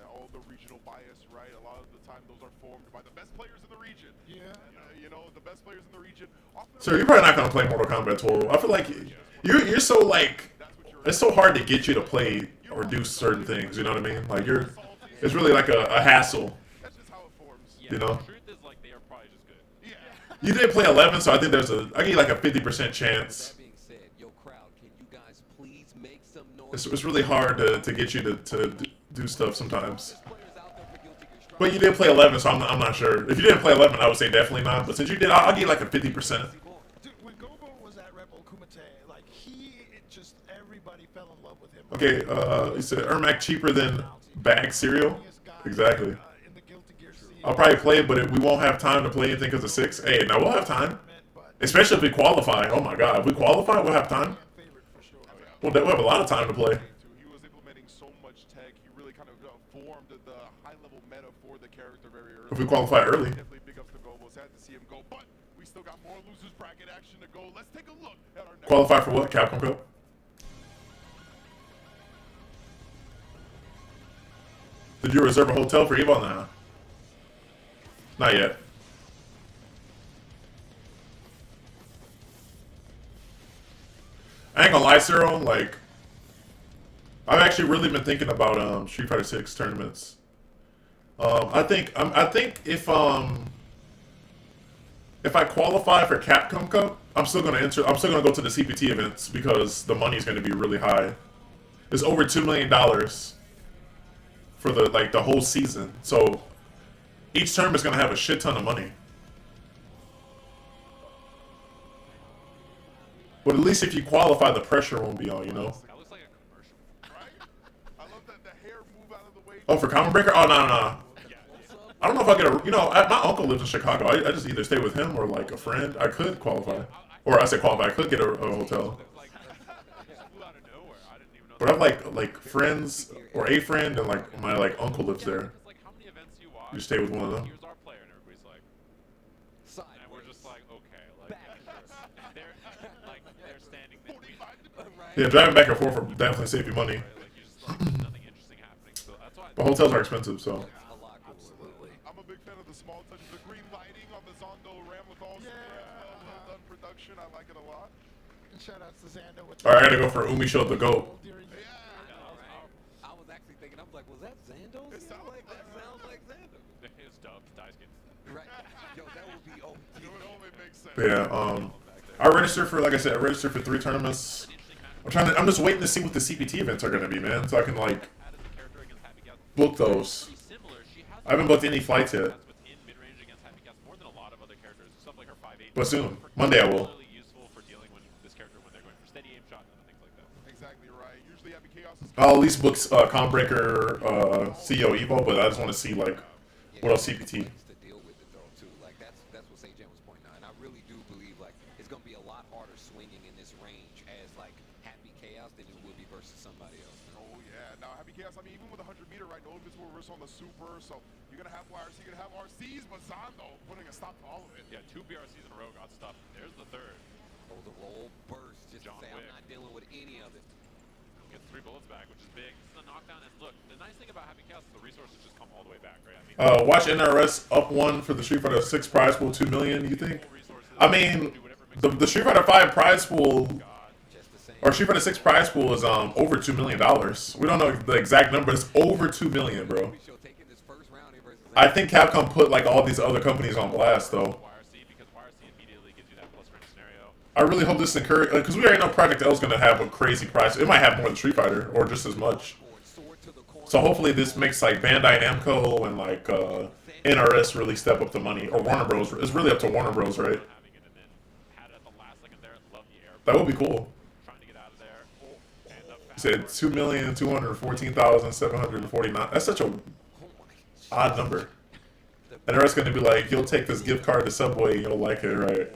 all the regional bias, right? A lot of the time, those are formed by the best players in the region. Yeah. You know, the best players in the region. So you're probably not gonna play Mortal Kombat 12. I feel like you're so like it's so hard to get you to play or do certain things. You know what I mean? Like it's really like a hassle. That's just how it forms. You know. The truth is, like, they are probably just good. Yeah. You did play 11, so I think I give you like a 50% chance. That being said, yo, crowd, can you guys please make some noise? It's really hard to get you to do stuff sometimes. There's players out there for Guilty Gear Strive. But you did play 11, so I'm not sure. If you didn't play 11, I would say definitely not. But since you did, I'll give you like a 50%. Dude, when Gobo was at Rebel Kumite, like everybody fell in love with him. Okay, you said Ermac cheaper than bag cereal? Exactly. In the Guilty Gear scene. I'll probably play it, but we won't have time to play anything because of 6. Hey, now we'll have time. Especially if we qualify. Oh my god, if we qualify, we'll have time. Favorite for sure. We'll have a lot of time to play. He was implementing so much tech. He really kind of formed the high-level meta for the character very early. If we qualify early. Definitely big ups to Gobo. Sad to see him go, but we still got more losers bracket action to go. Let's take a look at our next. Qualify for what? Capcom Cup? Did you reserve a hotel for Evo now? Not yet. I ain't gonna lie, Cyril, like, I've actually really been thinking about Street Fighter 6 tournaments. I think if I qualify for Capcom Cup, I'm still gonna go to the CPT events because the money is gonna be really high. It's over $2 million for the whole season. So each term is gonna have a shit ton of money. But at least if you qualify, the pressure won't be on, you know? That looks like a commercial. Right? I love that the hair move out of the way. Oh, for Common Breaker? Oh, no. Yeah, yeah. I don't know if I get a... You know, my uncle lives in Chicago. I just either stay with him or, like, a friend. I could qualify. Or I say qualify. I could get a hotel. Like, it just flew out of nowhere. I didn't even know. But I have, like friends or a friend and, like, my, like, uncle lives there. It's like, how many events you watch? You stay with one of them. Here's our player, and everybody's like, and we're just like, okay, like, they're standing there. Yeah, driving back and forth will definitely save you money. Right? Like, you just like, there's nothing interesting happening. So that's why. But hotels are expensive, so... Absolutely. I'm a big fan of the small touches, the green lighting on the Zondo Ram with all well done production. I like it a lot. And shout out to Xander with Alright, I gotta go for Umi Show the GOAT. during the I was actually thinking, I was like, was that Xandos? It sounds like That sounds like Xando. It's dubbed Daisuke. Right. Yo, that would be OP. It would only make sense. But yeah, I registered for, like I said, I registered for 3 tournaments. I'm just waiting to see what the CPT events are gonna be, man, so I can, like, Added the character against Happy Gas. book those. Pretty similar. She has I haven't booked any flights yet. within mid-range against Happy Gas more than a lot of other characters. Stuff like her 5'8". But soon. Monday I will. Particularly useful for dealing with this character when they're going for steady aim shots and things like that. Exactly right. Usually Happy Chaos is I'll at least book Conbreaker, CEO Evo, but I just want to see, like, what else CPT. To deal with it though too. Like that's what St. Jan was pointing out. And I really do believe like it's gonna be a lot harder swinging in this range as like Happy Chaos than it will be versus somebody else. Oh yeah. Now Happy Chaos, I mean even with 100 meter, right? No invisible reverse on the super, so you're gonna have YRC, you're gonna have RCs, but Zondo putting a stop to all of it. Yeah, 2 BRCs in a row got stuffed. There's the third. Oh, the roll burst just John to say I'm Wick. not dealing with any of it. Gets 3 bullets back, which is big. This is a knockdown, and look, the nice thing about Happy Chaos is the resources just come all the way back, right? I mean, Watch NRS up 1 for the Street Fighter 6 prize pool, 2 million, you think? resources. I mean, the Street Fighter 5 prize pool, Just the same. or Street Fighter 6 prize pool is over $2 million. We don't know the exact number, it's over 2 million, bro. Show taking this first round here versus I think Capcom put, like, all these other companies on blast, though. YRC, because YRC immediately gives you that plus range scenario. I really hope this encourages, because we already know Project L is going to have a crazy price. It might have more than Street Fighter, or just as much. sword to the corner. So hopefully this makes, like, Bandai Namco and, like, NRS really step up the money. Or Warner Bros. It's really up to Warner Bros, right? Having it and then had it at the last second there. Love the air. That would be cool. Trying to get out of there. And the He said 2,214,749. That's such a odd number. And NRS going to be like, you'll take this gift card to Subway, you'll like it, right? nice.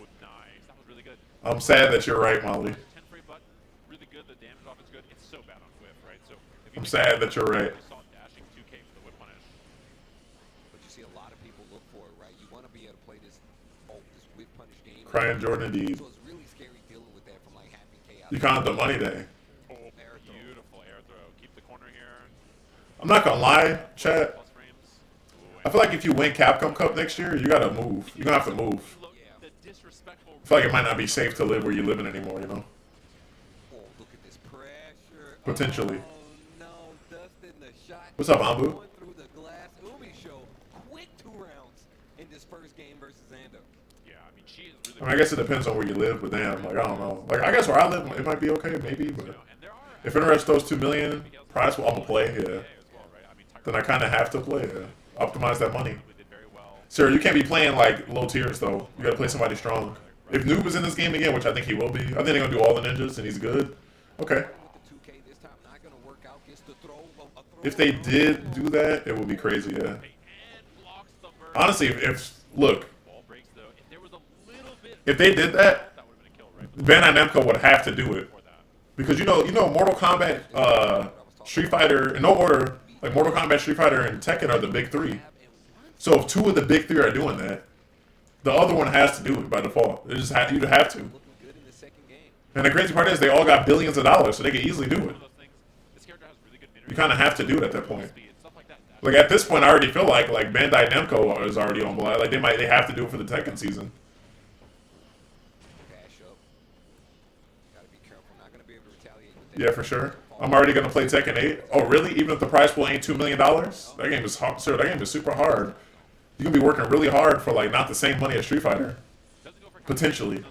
That was really good. I'm sad that you're right, Molly. 10 free button. Really good. The damage off is good. It's so bad on whip, right? So if you I'm think sad about that you're right. You saw dashing 2K for the whip punish. But you see a lot of people look for it, right? You want to be able to play this whip punish game. Crying Jordan indeed. So it's really scary dealing with that from like Happy Chaos. You counted the money day. Oh, beautiful air throw. Keep the corner here. I'm not going to lie, chat. Plus frames. Ooh, I feel like if you win Capcom Cup next year, you got to move. You're going to have to move. look, the disrespectful. I feel like it might not be safe to live where you're living anymore, you know? Oh, look at this pressure. Potentially. Oh, no, Dustin, the shot. What's up, Ambu? Going through the glass. Umi show. Quick 2 rounds. in this first game versus Zando. Yeah, I mean, she is really. I mean, I guess it depends on where you live, but damn, like I don't know. Like I guess where I live, it might be okay, maybe. But if Interest throws 2 million prize, well, I'm gonna play. Yeah. Then I kind of have to play. Yeah. Optimize that money. Sir, you can't be playing like low tiers though. You gotta play somebody strong. If Noob is in this game again, which I think he will be, I think they're gonna do all the ninjas and he's good. Okay. If they did do that, it would be crazy. Yeah. Honestly, if look, if they did that, Bandai Namco would have to do it because you know, Mortal Kombat, Street Fighter, in no order, like Mortal Kombat, Street Fighter, and Tekken are the big three. So if 2 of the big 3 are doing that, the other one has to do it by default. You'd have to. And the crazy part is they all got billions of dollars, so they can easily do it. You kind of have to do it at that point. Like at this point, I already feel like Bandai Namco is already on board. Like they have to do it for the Tekken season. Yeah, for sure. I'm already gonna play Tekken 8. Oh, really? Even if the prize pool ain't $2 million, that game is hard. Sir, that game is super hard. You can be working really hard for like not the same money as Street Fighter. Potentially.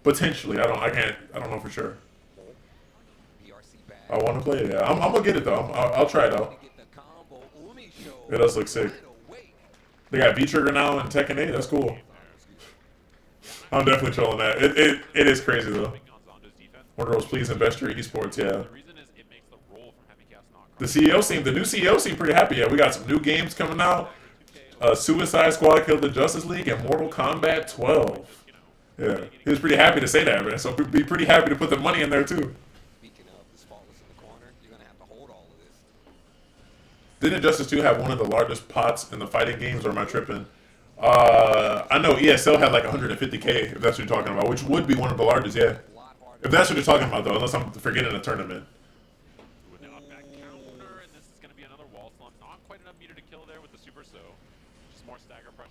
Potentially. I don't know for sure. I want to play it. Yeah. I'm gonna get it though. I'll try it out. It does look sick. They got V-Trigger now in Tekken 8. That's cool. I'm definitely trolling that. It is crazy though. Wonderos, please invest your esports. Yeah. The new CEO seemed pretty happy. Yeah, we got some new games coming out. Suicide Squad killed the Justice League and Mortal Kombat 12. Yeah, he was pretty happy to say that, man. So be pretty happy to put the money in there too. Didn't Justice 2 have one of the largest pots in the fighting games, or am I tripping? I know ESL had like 150K, if that's what you're talking about, which would be one of the largest, yeah. If that's what you're talking about, though, unless I'm forgetting a tournament.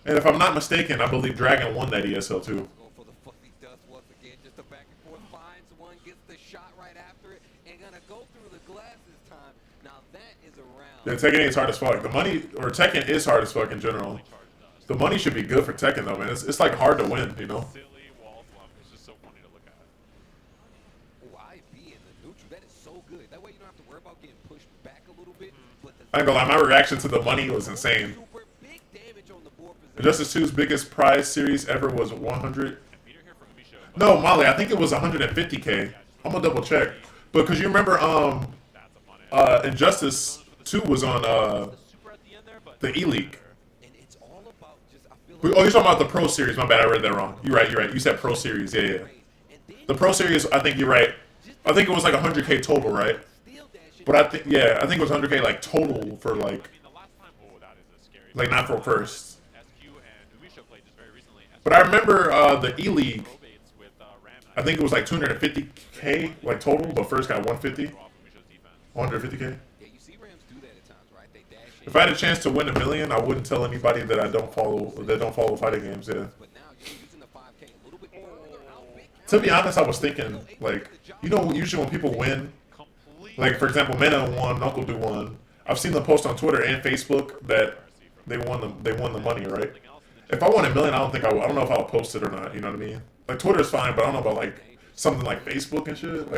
And if I'm not mistaken, I believe Dragon won that ESL too. Yeah, Tekken 8 is hard as fuck. The money, or Tekken is hard as fuck in general. The money should be good for Tekken though, man. It's like hard to win, you know? I ain't gonna lie, my reaction to the money was insane. Justice 2's biggest prize series ever was 100. No, Molly, I think it was 150K. I'm gonna double check. But because you remember, Injustice 2 was on the E-League. Oh, you're talking about the Pro Series. My bad, I read that wrong. You're right. You said Pro Series. Yeah. The Pro Series, I think you're right. I think it was like 100K total, right? But I think it was 100K like total for like not for first. But I remember the E-League, I think it was like 250K like total, but first got 150. 150K. If I had a chance to win $1 million, I wouldn't tell anybody that I don't follow fighting games. Yeah. To be honest, I was thinking like, you know, usually when people win, like for example, Mena won, Uncle Do won. I've seen them post on Twitter and Facebook that they won the money, right? If I won $1 million, I don't know if I'll post it or not. You know what I mean? Like Twitter's fine, but I don't know about like something like Facebook and shit.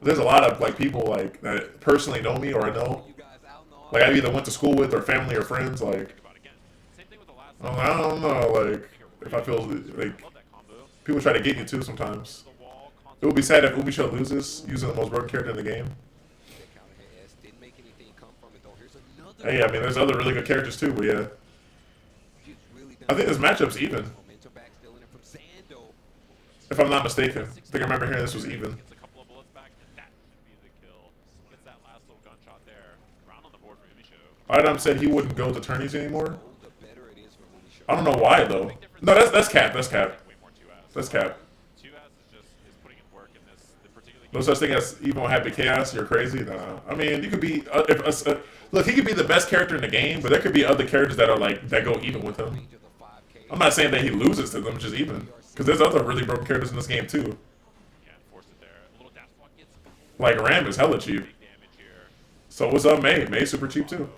There's a lot of like people like that personally know me or I know. Like I either went to school with or family or friends. Like I don't know. Like if I feel like people try to get you too sometimes. It would be sad if Ubisha loses using the most broken character in the game. Hey, I mean, there's other really good characters too, but yeah. I think this matchup's even. If I'm not mistaken. I think I remember hearing this was even. Idom said he wouldn't go to tourneys anymore. I don't know why though. No, that's cap. That's cap. That's cap. No such thing as even happy chaos. You're crazy. Nah. I mean, you could be look. He could be the best character in the game, but there could be other characters that are like that go even with him. I'm not saying that he loses to them, just even, because there's other really broken characters in this game too. Like Ram is hella cheap. So what's up, May? May's super cheap too.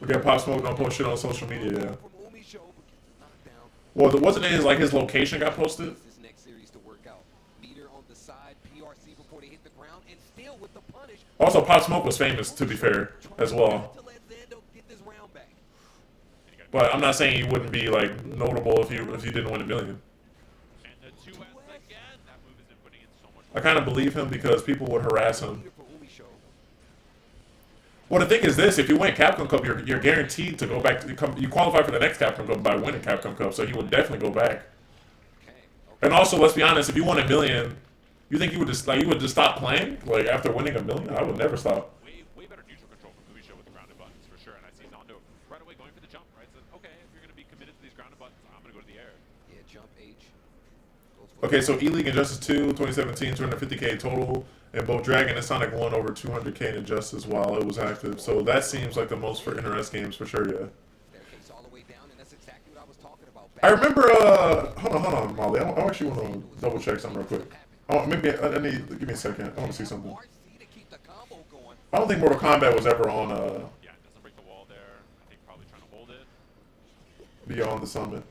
We got Pop Smoke don't post shit on social media. Yeah. From Umi Show, but gets knocked down. Well, wasn't it like his location got posted? This next series to work out. Meter on the side, PRC before they hit the ground, and still with the punish. Also, Pop Smoke was famous, to be fair, as well. To let Zando get this round back. But I'm not saying he wouldn't be like notable if you didn't win $1 million. And the 2S again. That move has been putting in so much I kind of believe him because people would harass him. Meter for Umi Show. Well, the thing is this: if you win Capcom Cup, you're guaranteed to go back to you qualify for the next Capcom Cup by winning Capcom Cup, so he would definitely go back. Okay. And also, let's be honest: if you won $1 million, you think you would just stop playing like after winning $1 million? I would never stop. Way better neutral control from Umi Show with the grounded buttons for sure. And I see Zondo right away going for the jump. Right, says, okay, if you're gonna be committed to these grounded buttons, I'm gonna go to the air. Yeah, jump H. Goes for Okay, so E-League Injustice 2, 2017, 250K total, and both Dragon and Sonic won over 200K in Injustice while it was active. So that seems like the most for NRS games for sure, yeah. staircase all the way down, and that's exactly what I was talking about. I remember, hold on, Molly. I actually want to double check something real quick. Oh, maybe I need, give me a second. I want to see something. RC to keep the combo going. I don't think Mortal Kombat was ever on Yeah, it doesn't break the wall there. I think probably trying to hold it. Beyond the Summit.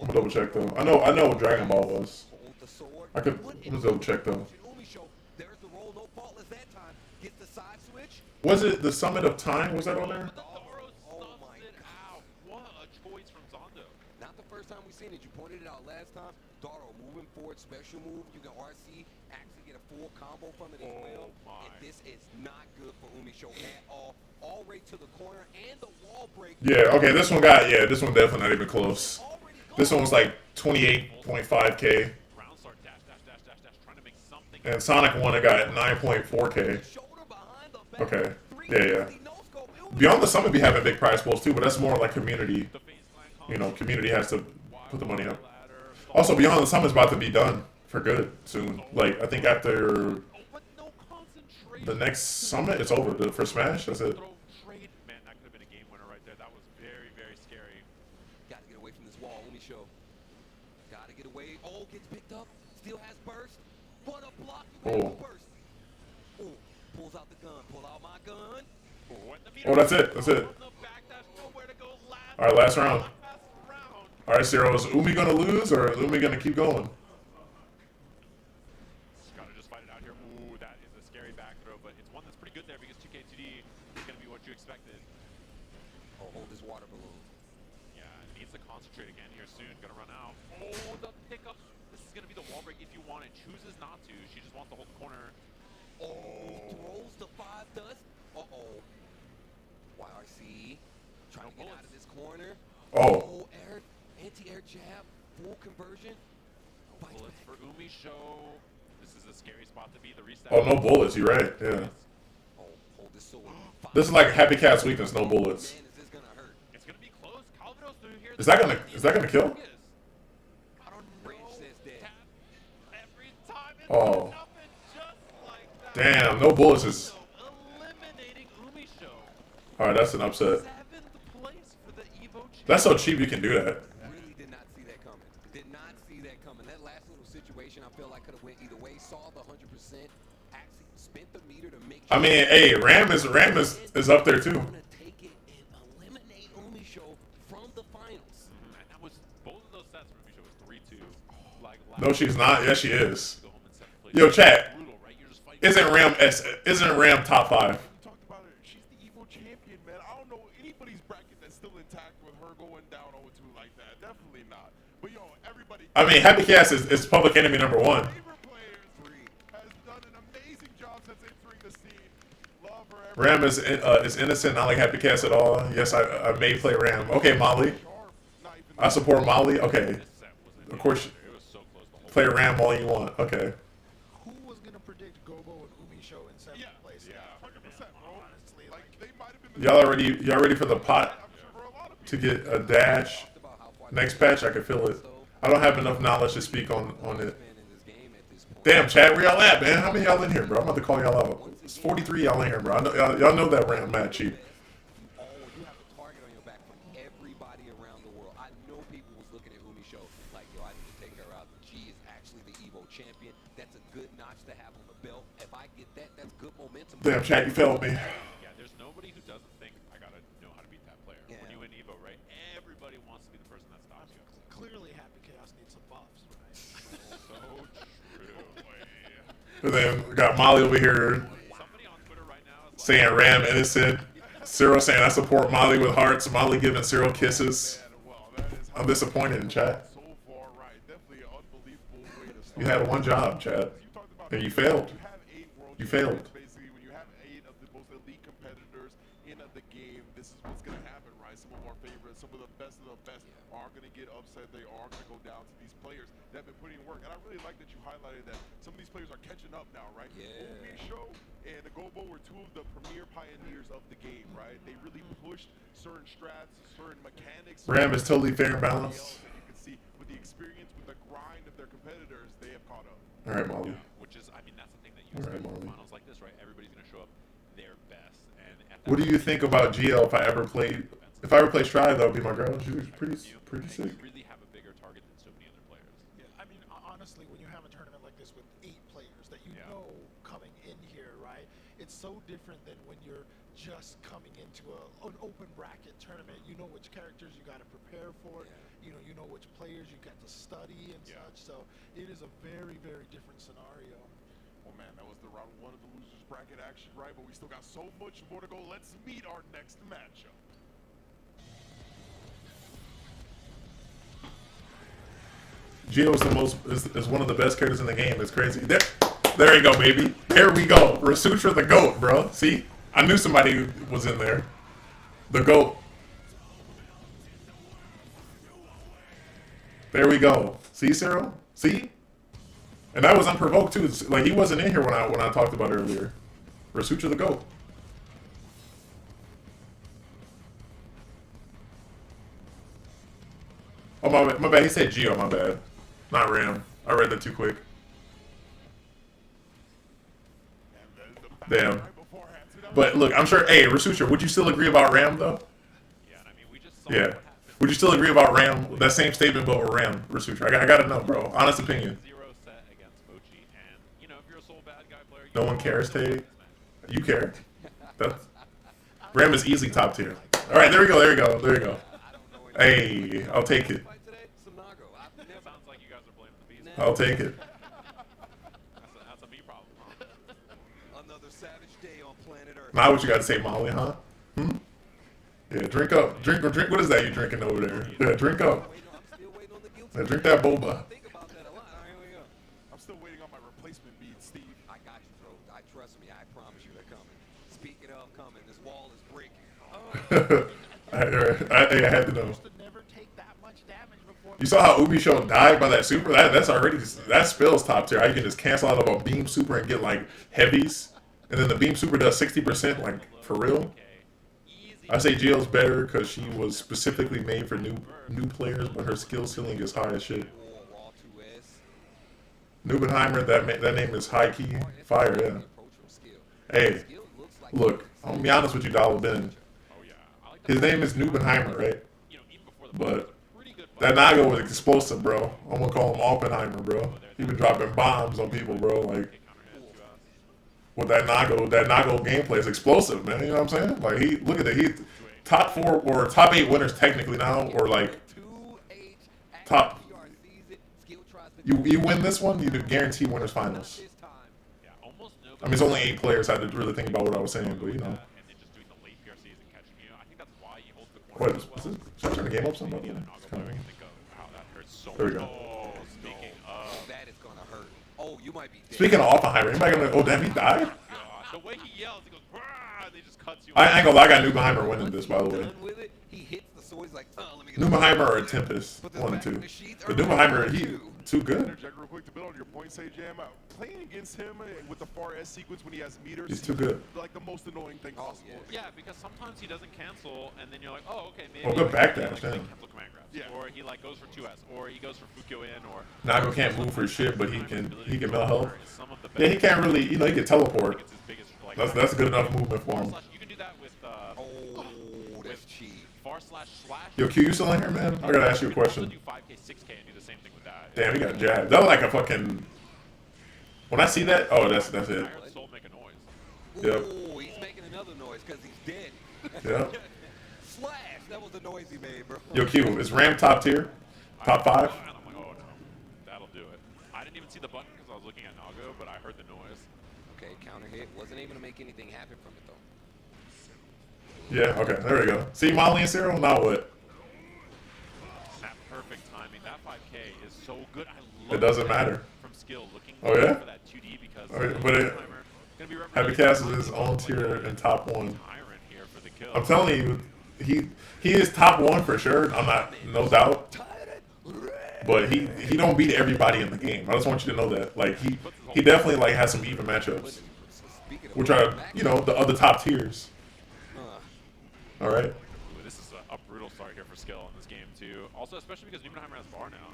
I'm gonna double check though. I know what Dragon Ball was. Hold the sword. I could let's double check though. Umi Show. There's the roll, no faultless that time. Gets the side switch. Was it the Summit of Time? Was that on there? The Toro Oh snuffs my it out. What a choice from Zondo. Not the first time we've seen it. You pointed it out last time. Daro moving forward, special move. You can RC actually get a full combo from it as well. my. And this is not good for Umi Show at all. All right to the corner and the wall break. Yeah. Okay. This one definitely not even close. This one was like 28.5K, Ground start dash, trying to make something. and Sonic one got 9.4K. Shoulder behind the back. Okay. Yeah. 360 no scope. Umi Beyond the Summit be having big prize pools too, but that's more like community. The face clan You know, community has to put the money up. ladder. Also, Beyond the Summit's about to be done for good soon. Like I think after Oh, but no concentration. the next Summit, it's over. For Smash, that's it. Throw trade. Man, that could have been a game winner right there. That was very, very scary. Gotta get away from this wall, Umi Show. Gotta get away. Oh, gets picked up. Still has burst. What a block. Oh. Burst. Oh, pulls out the gun. Pull out my gun. Oh, that's it. That's it. All right, last round. All right, Ciro, is Umi gonna lose or is Umi gonna keep going? Gotta just fight it out here. Ooh, that is a scary back throw, but it's one that's pretty good there because 2K2D is gonna be what you expected. Oh, hold this water balloon. Yeah, needs to concentrate again here soon. Gonna run out. Oh, the pickup. This is gonna be the wall break if you want it. Chooses not to. She just wants to hold the corner. Oh, throws the 5 dust. Uh-oh. YRC trying to get out of this corner. Oh, Air, anti-air jab, full conversion. Fights Bullets back. for Umi Show. This is a scary spot to be. The reset. oh, no bullets. You're right. Yeah. Oh, hold this sword. This is like Happy Cat's weakness. No bullets. Man, is this gonna hurt? It's gonna be close. Calvados through here. Is that gonna kill? I don't know. Range says dead. Tap every time. It's Oh. nothing just like that. Damn, no bullets is. Eliminating Umi Show. All right, that's an upset. 7th place for the Evo champ. That's so cheap you can do that. Really did not see that coming. Did not see that coming. That last little situation, I feel like could have went either way. Saw the 100%. Actually spent the meter to make sure. I mean, hey, Ram is up there too. Gonna take it and eliminate Umi Show from the finals. And that was both of those sets for Umi Show was 3-2. Like No, she's not. Yes, she is. Go home in 7th place. Yo, chat. Brutal, right? You're just fighting. Isn't Ram top 5? We talked about her. She's the Evo champion, man. I don't know anybody's bracket that's still intact with her going down 0-2 like that. Definitely not. But yo, everybody. I mean, Happy Cats is public enemy #1. Favorite players has done an amazing job since entering the scene. Love her. Ram is innocent, not like Happy Cats at all. Yes, I may play Ram. Okay, Molly. Sharp, not even I support Molly. Okay, This set was a of course, it was so close the whole play Ram all you want. Okay. Who was gonna predict Gobo and Umi Show in 7th place? Yeah, 100%, bro. Honestly, Like like they might have been. The Y'all ready for the pot I'm sure for a lot of to people. get a dash? About how far Next patch, I can feel it. I don't have enough knowledge to speak on it. man in this game at this point. Damn, Chad, where y'all at, man? How many y'all in here, bro? I'm about to call y'all out. It's 43 y'all in here, bro. I know, y'all know that Ram mad cheap. Oh, you have a target on your back from everybody around the world. I know people was looking at Umi Show like, yo, I need to take her out. She is actually the Evo champion. That's a good notch to have on the belt. If I get that, that's good momentum. Damn, Chad, you failed me. Yeah, there's nobody who doesn't think I gotta know how to beat that. And then we got Molly over here Somebody on Twitter right now is saying Ram innocent. Cyril saying I support Molly with hearts. Molly giving Cyril kisses. Well, that is I'm disappointed in chat. so far right. Definitely an unbelievable way to start. You had one job, Chad, and you failed. You have 8 world You failed. champions, basically, when you have 8 of the most elite competitors in the game, this is what's going to happen, right? Some of our favorites, some of the best are going to get upset. They are going to go down to these players that have been putting in work. And I really like that you highlighted that some of these players are catching up now, right? Yeah. Ubi Show and the Gobo were 2 of the premier pioneers of the game, right? They really pushed certain strats, certain mechanics. Ram is totally fair and balanced. And you can see with the experience, with the grind of their competitors, they have caught up. All right, Molly. which is, I mean, that's the thing that you All right, expect in Molly. finals like this, right? Everybody's going to show up their best. And at What do you think about GL? If I ever played Stride, that would be my girl. She was pretty sick. You really have a bigger target than so many other players. Yeah, I mean, honestly, when you have a tournament like this with 8 players that you Yeah. know coming in here, right? It's so different than when you're just coming into an open bracket tournament. You know which characters you got to prepare for. You know which players you got to study and such. So it is a very, very different scenario. Well, man, that was the round 1 of the losers bracket action, right? But we still got so much more to go. Let's meet our next matchup. Geo is one of the best characters in the game. It's crazy. There you go, baby. There we go. Rasutra the GOAT, bro. See? I knew somebody was in there. The GOAT. There we go. See, Cyril? See? And that was unprovoked too. It's like he wasn't in here when I talked about it earlier. Rasutra the GOAT. Oh, my bad. He said Geo, my bad. Not Ram. I read that too quick. Damn. But look, I'm sure, hey, Rasutra, would you still agree about Ram, though? Yeah, and I mean, we just saw Yeah. what happened. Would you still agree about Ram? That same statement, but with Ram, Rasutra. I gotta know, bro. Honest opinion. 0 set against Mochi, and, you know, if you're a sole bad guy player, No one cares, Tay. You care. That's, Ram is easily top tier. All right, there we go, there we go, there we go. Hey, I'll take it. Sounds like you guys are blaming the beast. I'll take it. That's a me problem, huh? Another savage day on planet Earth. Now what you got to say, Molly, huh? Yeah, drink up. Drink. What is that you drinking over there? Yeah, drink up. I'm still waiting on the guilty. Yeah, drink that boba. Think about that a lot. All right, here we go. I'm still waiting on my replacement beats, Steve. I got you, bro. I trust me. I promise you they're coming. Speaking of coming, this wall is breaking. I had to know. To never take that much damage before. You saw how Ubi Show died by that super? That's already, that spell's top tier. You can just cancel out of a beam super and get like heavies. And then the beam super does 60%, like for real. Okay. Easy. I say Gio's better because she was specifically made for new players, but her skill ceiling is high as shit. Raw 2S. Nubenheimer, that name is high key fire, yeah. Approach from skill. Hey, Skill looks like look, I'm gonna be honest with you, Dollar Ben. Oh, yeah. I like His name is Nubenheimer, right? You know, even before the But it was a pretty good that fight. Nago was explosive, bro. I'm gonna call him Oppenheimer, bro. He been dropping bombs on people, bro. Like with that Nago gameplay is explosive, man. You know what I'm saying? Like look at that. He top 4 or top 8 winners technically now, or like 2H. top. sees it. Skill tries to You win this one, you guarantee winners finals. this time. Yeah, almost nobody. I mean, it's only 8 players. I had to really think about what I was saying, but you know. And then just doing the late PRCs and catching you. I think that's why he holds the What corner is as well. this? Should I turn the game up somebody? Nago player, we can think of how that hurts so There we much. go. Oh, speaking of. That is gonna hurt. Oh, you might be dead. Speaking of Oppenheimer, anybody gonna? Oh, damn, he died. God, the way he yells, he goes, "Brah," and he just cuts you. I ain't gonna lie, I got Nubenheimer winning this, by the way. Done with it, he hits the sword. He's like, let me get Nubenheimer or Tempest, Put this one or back two. in the sheath. But Nubenheimer, he too good. Interject real quick to build on your point, say Jam. Playing against him with the far S sequence when he has meters, He's too good. Like the most annoying thing possible. Yeah, because sometimes he doesn't cancel, and then you're like, oh, okay, maybe. Well, good like, backdash, like, damn. cancel command grabs. Yeah. Or he like goes for 2S, or he goes for Fukyo in, or. Nago can't move for shit, but he can melt health. Some of the Yeah, he best. can't really, he can teleport. It's his biggest, like, That's a good enough movement for him. slash, you can do that with Oh, that's cheap. far slash slash. Yo, Q, you still in here, man? I gotta ask you a You can also question. do 5K, 6K, and do the same thing with that. Damn, he got jabbed. That was like a fucking. When I see that, oh, that's it. I heard Soul make a noise. Yep. Ooh, he's making another noise because he's dead. Yep. Slash. That was the noise he made, bro. Yo, Q, is Ram top tier? Top 5? And I'm like, oh no, that'll do it. I didn't even see the button because I was looking at Nago, but I heard the noise. Okay, counter hit. Wasn't able to make anything happen from it, though. Yeah, okay, there we go. See Molly and Cyril? Now what? That perfect timing. That 5K is so good. I love It doesn't matter. From skill, looking Oh, yeah? for that 2D because But Happy Cass is his own tier in top 1. Tyrant here for the kill. I'm telling you, he is top 1 for sure. I'm not, no doubt. But he don't beat everybody in the game. I just want you to know that. Like he definitely like has some even matchups, which are, you know, the other top tiers. All right. Ooh, this is a brutal start here for skill in this game too. Also, especially because Numenheimer has bar now.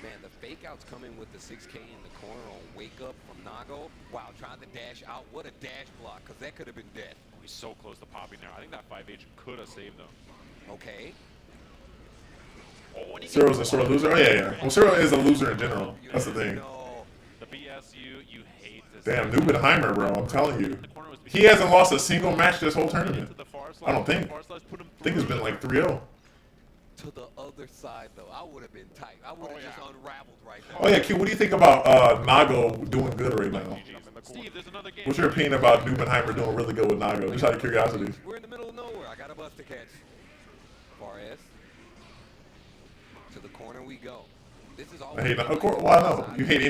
Man, the fake outs coming with the 6K in the corner on wake up from Nago. Wow, trying to dash out. What a dash block, because that could have been dead. Oh, he's so close to popping there. I think that 5H could have saved them. Okay. Oh, Cyril's a sore loser. Oh yeah, yeah. Well, Cyril is a loser in general. That's the thing. The BSU, you hate this. Damn, Numenheimer, bro. I'm telling you, he hasn't lost a single match this whole tournament. I don't think. I think it's been like 3-0. To the other side, though, I would have been tight. I would have just unraveled right there. Oh yeah, Q. What do you think about Nago doing good right now? Steve, there's another game. What's your opinion about Numenheimer doing really good with Nago? Just out of curiosity. We're in the middle of nowhere. I got a bus to catch. Far S. To the corner we go. This is all. I hate. Of course, well, I know you hate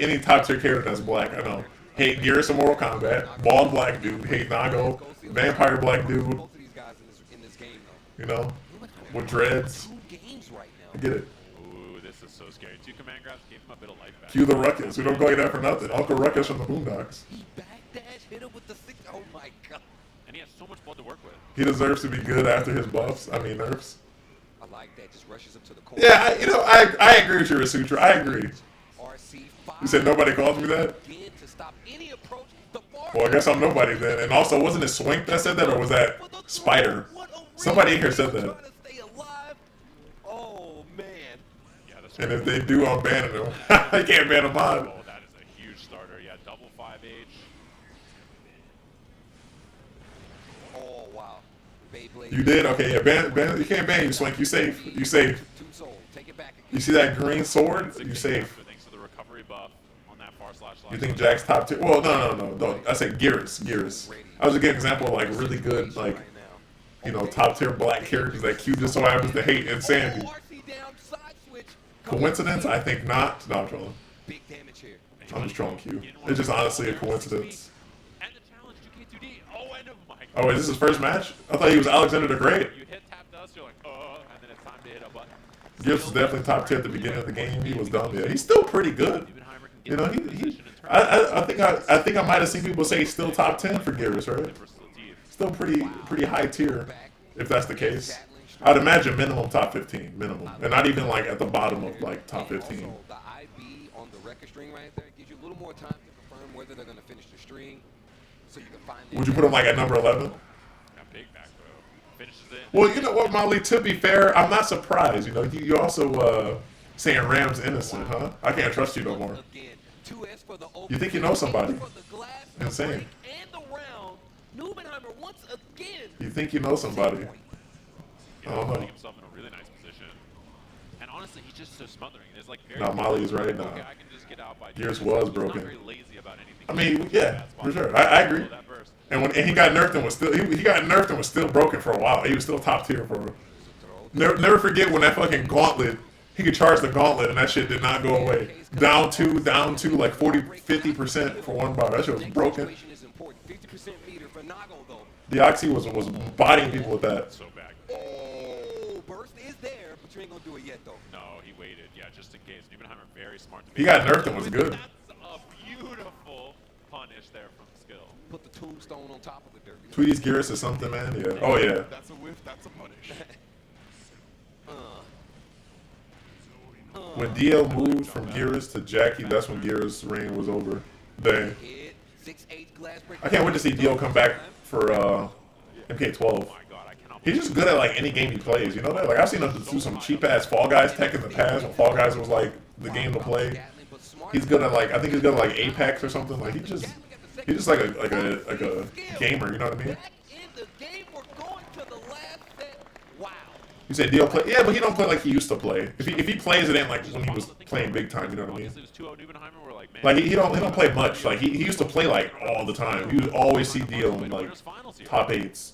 any top tier character that's black. I know. Hate Gears of Mortal Kombat. Bald black dude. Hate Nago. Vampire black dude. Both of these guys in this game, though. You know, with dreads. 2 games right now. I get it. Ooh, this is so scary. 2 command grabs gave him a bit of life back. Cue the Ruckus. We don't call you that for nothing. Uncle Ruckus from the Boondocks. He backdash hit him with the 6. Oh my god. And he has so much blood to work with. He deserves to be good after his buffs. I mean nerfs. I like that. Just rushes him to the corner. Yeah, I agree with you, Rasutra. I agree. RC5. You said nobody calls me that? Again to stop any approach. The bar. Well, I guess I'm nobody then. And also, wasn't it Swink that said that, or was that Spider? Somebody in here said that. Trying to stay alive. Oh man. Yeah, that's And if they do, I'm banning them. I can't ban them on. Oh, that is a huge starter. Yeah, double 5H. Oh wow. Beyblade. You did? Okay, yeah. Ban. You can't ban you, Swink. You safe. You safe. 2 soul. Take it back again. You see that green sword? You safe. Thanks to the recovery buff on that far slash. You think Jack's top tier? Well, no. I said Gears. I was just giving an example of like really good, like, you know, top tier black characters that Q just so happens to hate insanity. RC down, side switch. Coincidence? I think not. No, I'm trolling. Big damage here. I'm just trolling Q. It's just honestly a coincidence. And the challenge 2K2D. Oh, and oh my god. Oh, wait, this is his first match? I thought he was Alexander the Great. You hit tap dust, you're like, oh, and then it's time to hit a button. Gibbs was definitely top tier at the beginning of the game. He was dumb. Yeah, he's still pretty good. You know, I think I might have seen people say he's still top 10 for Gears, right? Still pretty high tier, if that's the case. I'd imagine minimum top 15, minimum, and not even like at the bottom of like top 15. Also, the IB on the record string right there gives you a little more time to confirm whether they're going to finish the string, so you can find. Would you put him like at number 11? Got big back, bro. Finishes it. Well, you know what, Molly, to be fair, I'm not surprised. You know, you also saying Ram's innocent, huh? I can't trust you no more. You think you know somebody. Insane. And the round, Numenheimer once again. You think you know somebody. I don't know. Putting himself in a really nice position. And honestly, he's just so smothering. There's like very No, Molly is right now. Okay, I can just get out by Gears He's was not broken. very lazy about anything. I mean, yeah, for sure. I agree. And he got nerfed and was still he got nerfed and was still broken for a while. He was still top tier for. Never forget when that fucking gauntlet. He could charge the gauntlet and that shit did not go away. Down two, like 40-50% for one bar. That shit was broken. 50% meter for Nago though. Deoxy was bodying people with that. So bad. Oh, burst is there, but you ain't gonna do it yet though. No, he waited. Yeah, just in case. Numenheimer very smart. To He got nerfed and was good. That's a beautiful punish there from skill. Put the tombstone on top of the dirt. Tweety's Gears or something, man. Yeah. Oh yeah. That's a whiff, that's a punish. When DL moved from Gears to Jackie, that's when Gears' reign was over. Dang. I can't wait to see DL come back for MK12. Oh my god, I cannot He's just good at like any game he plays, you know that? Like I've seen him do some cheap ass Fall Guys tech in the past when Fall Guys was like the game to play. He's good at like I think he's good at like Apex or something. Like he's just like a gamer, you know what I mean? You said Dio play? Yeah, but he don't play like he used to play. If he plays, it ain't like when he was playing big time. You know what I mean? It was 2-0 Nubenheimer. We're like, man. Like he don't play much. Like he used to play like all the time. You would always see Dio in like top 8s.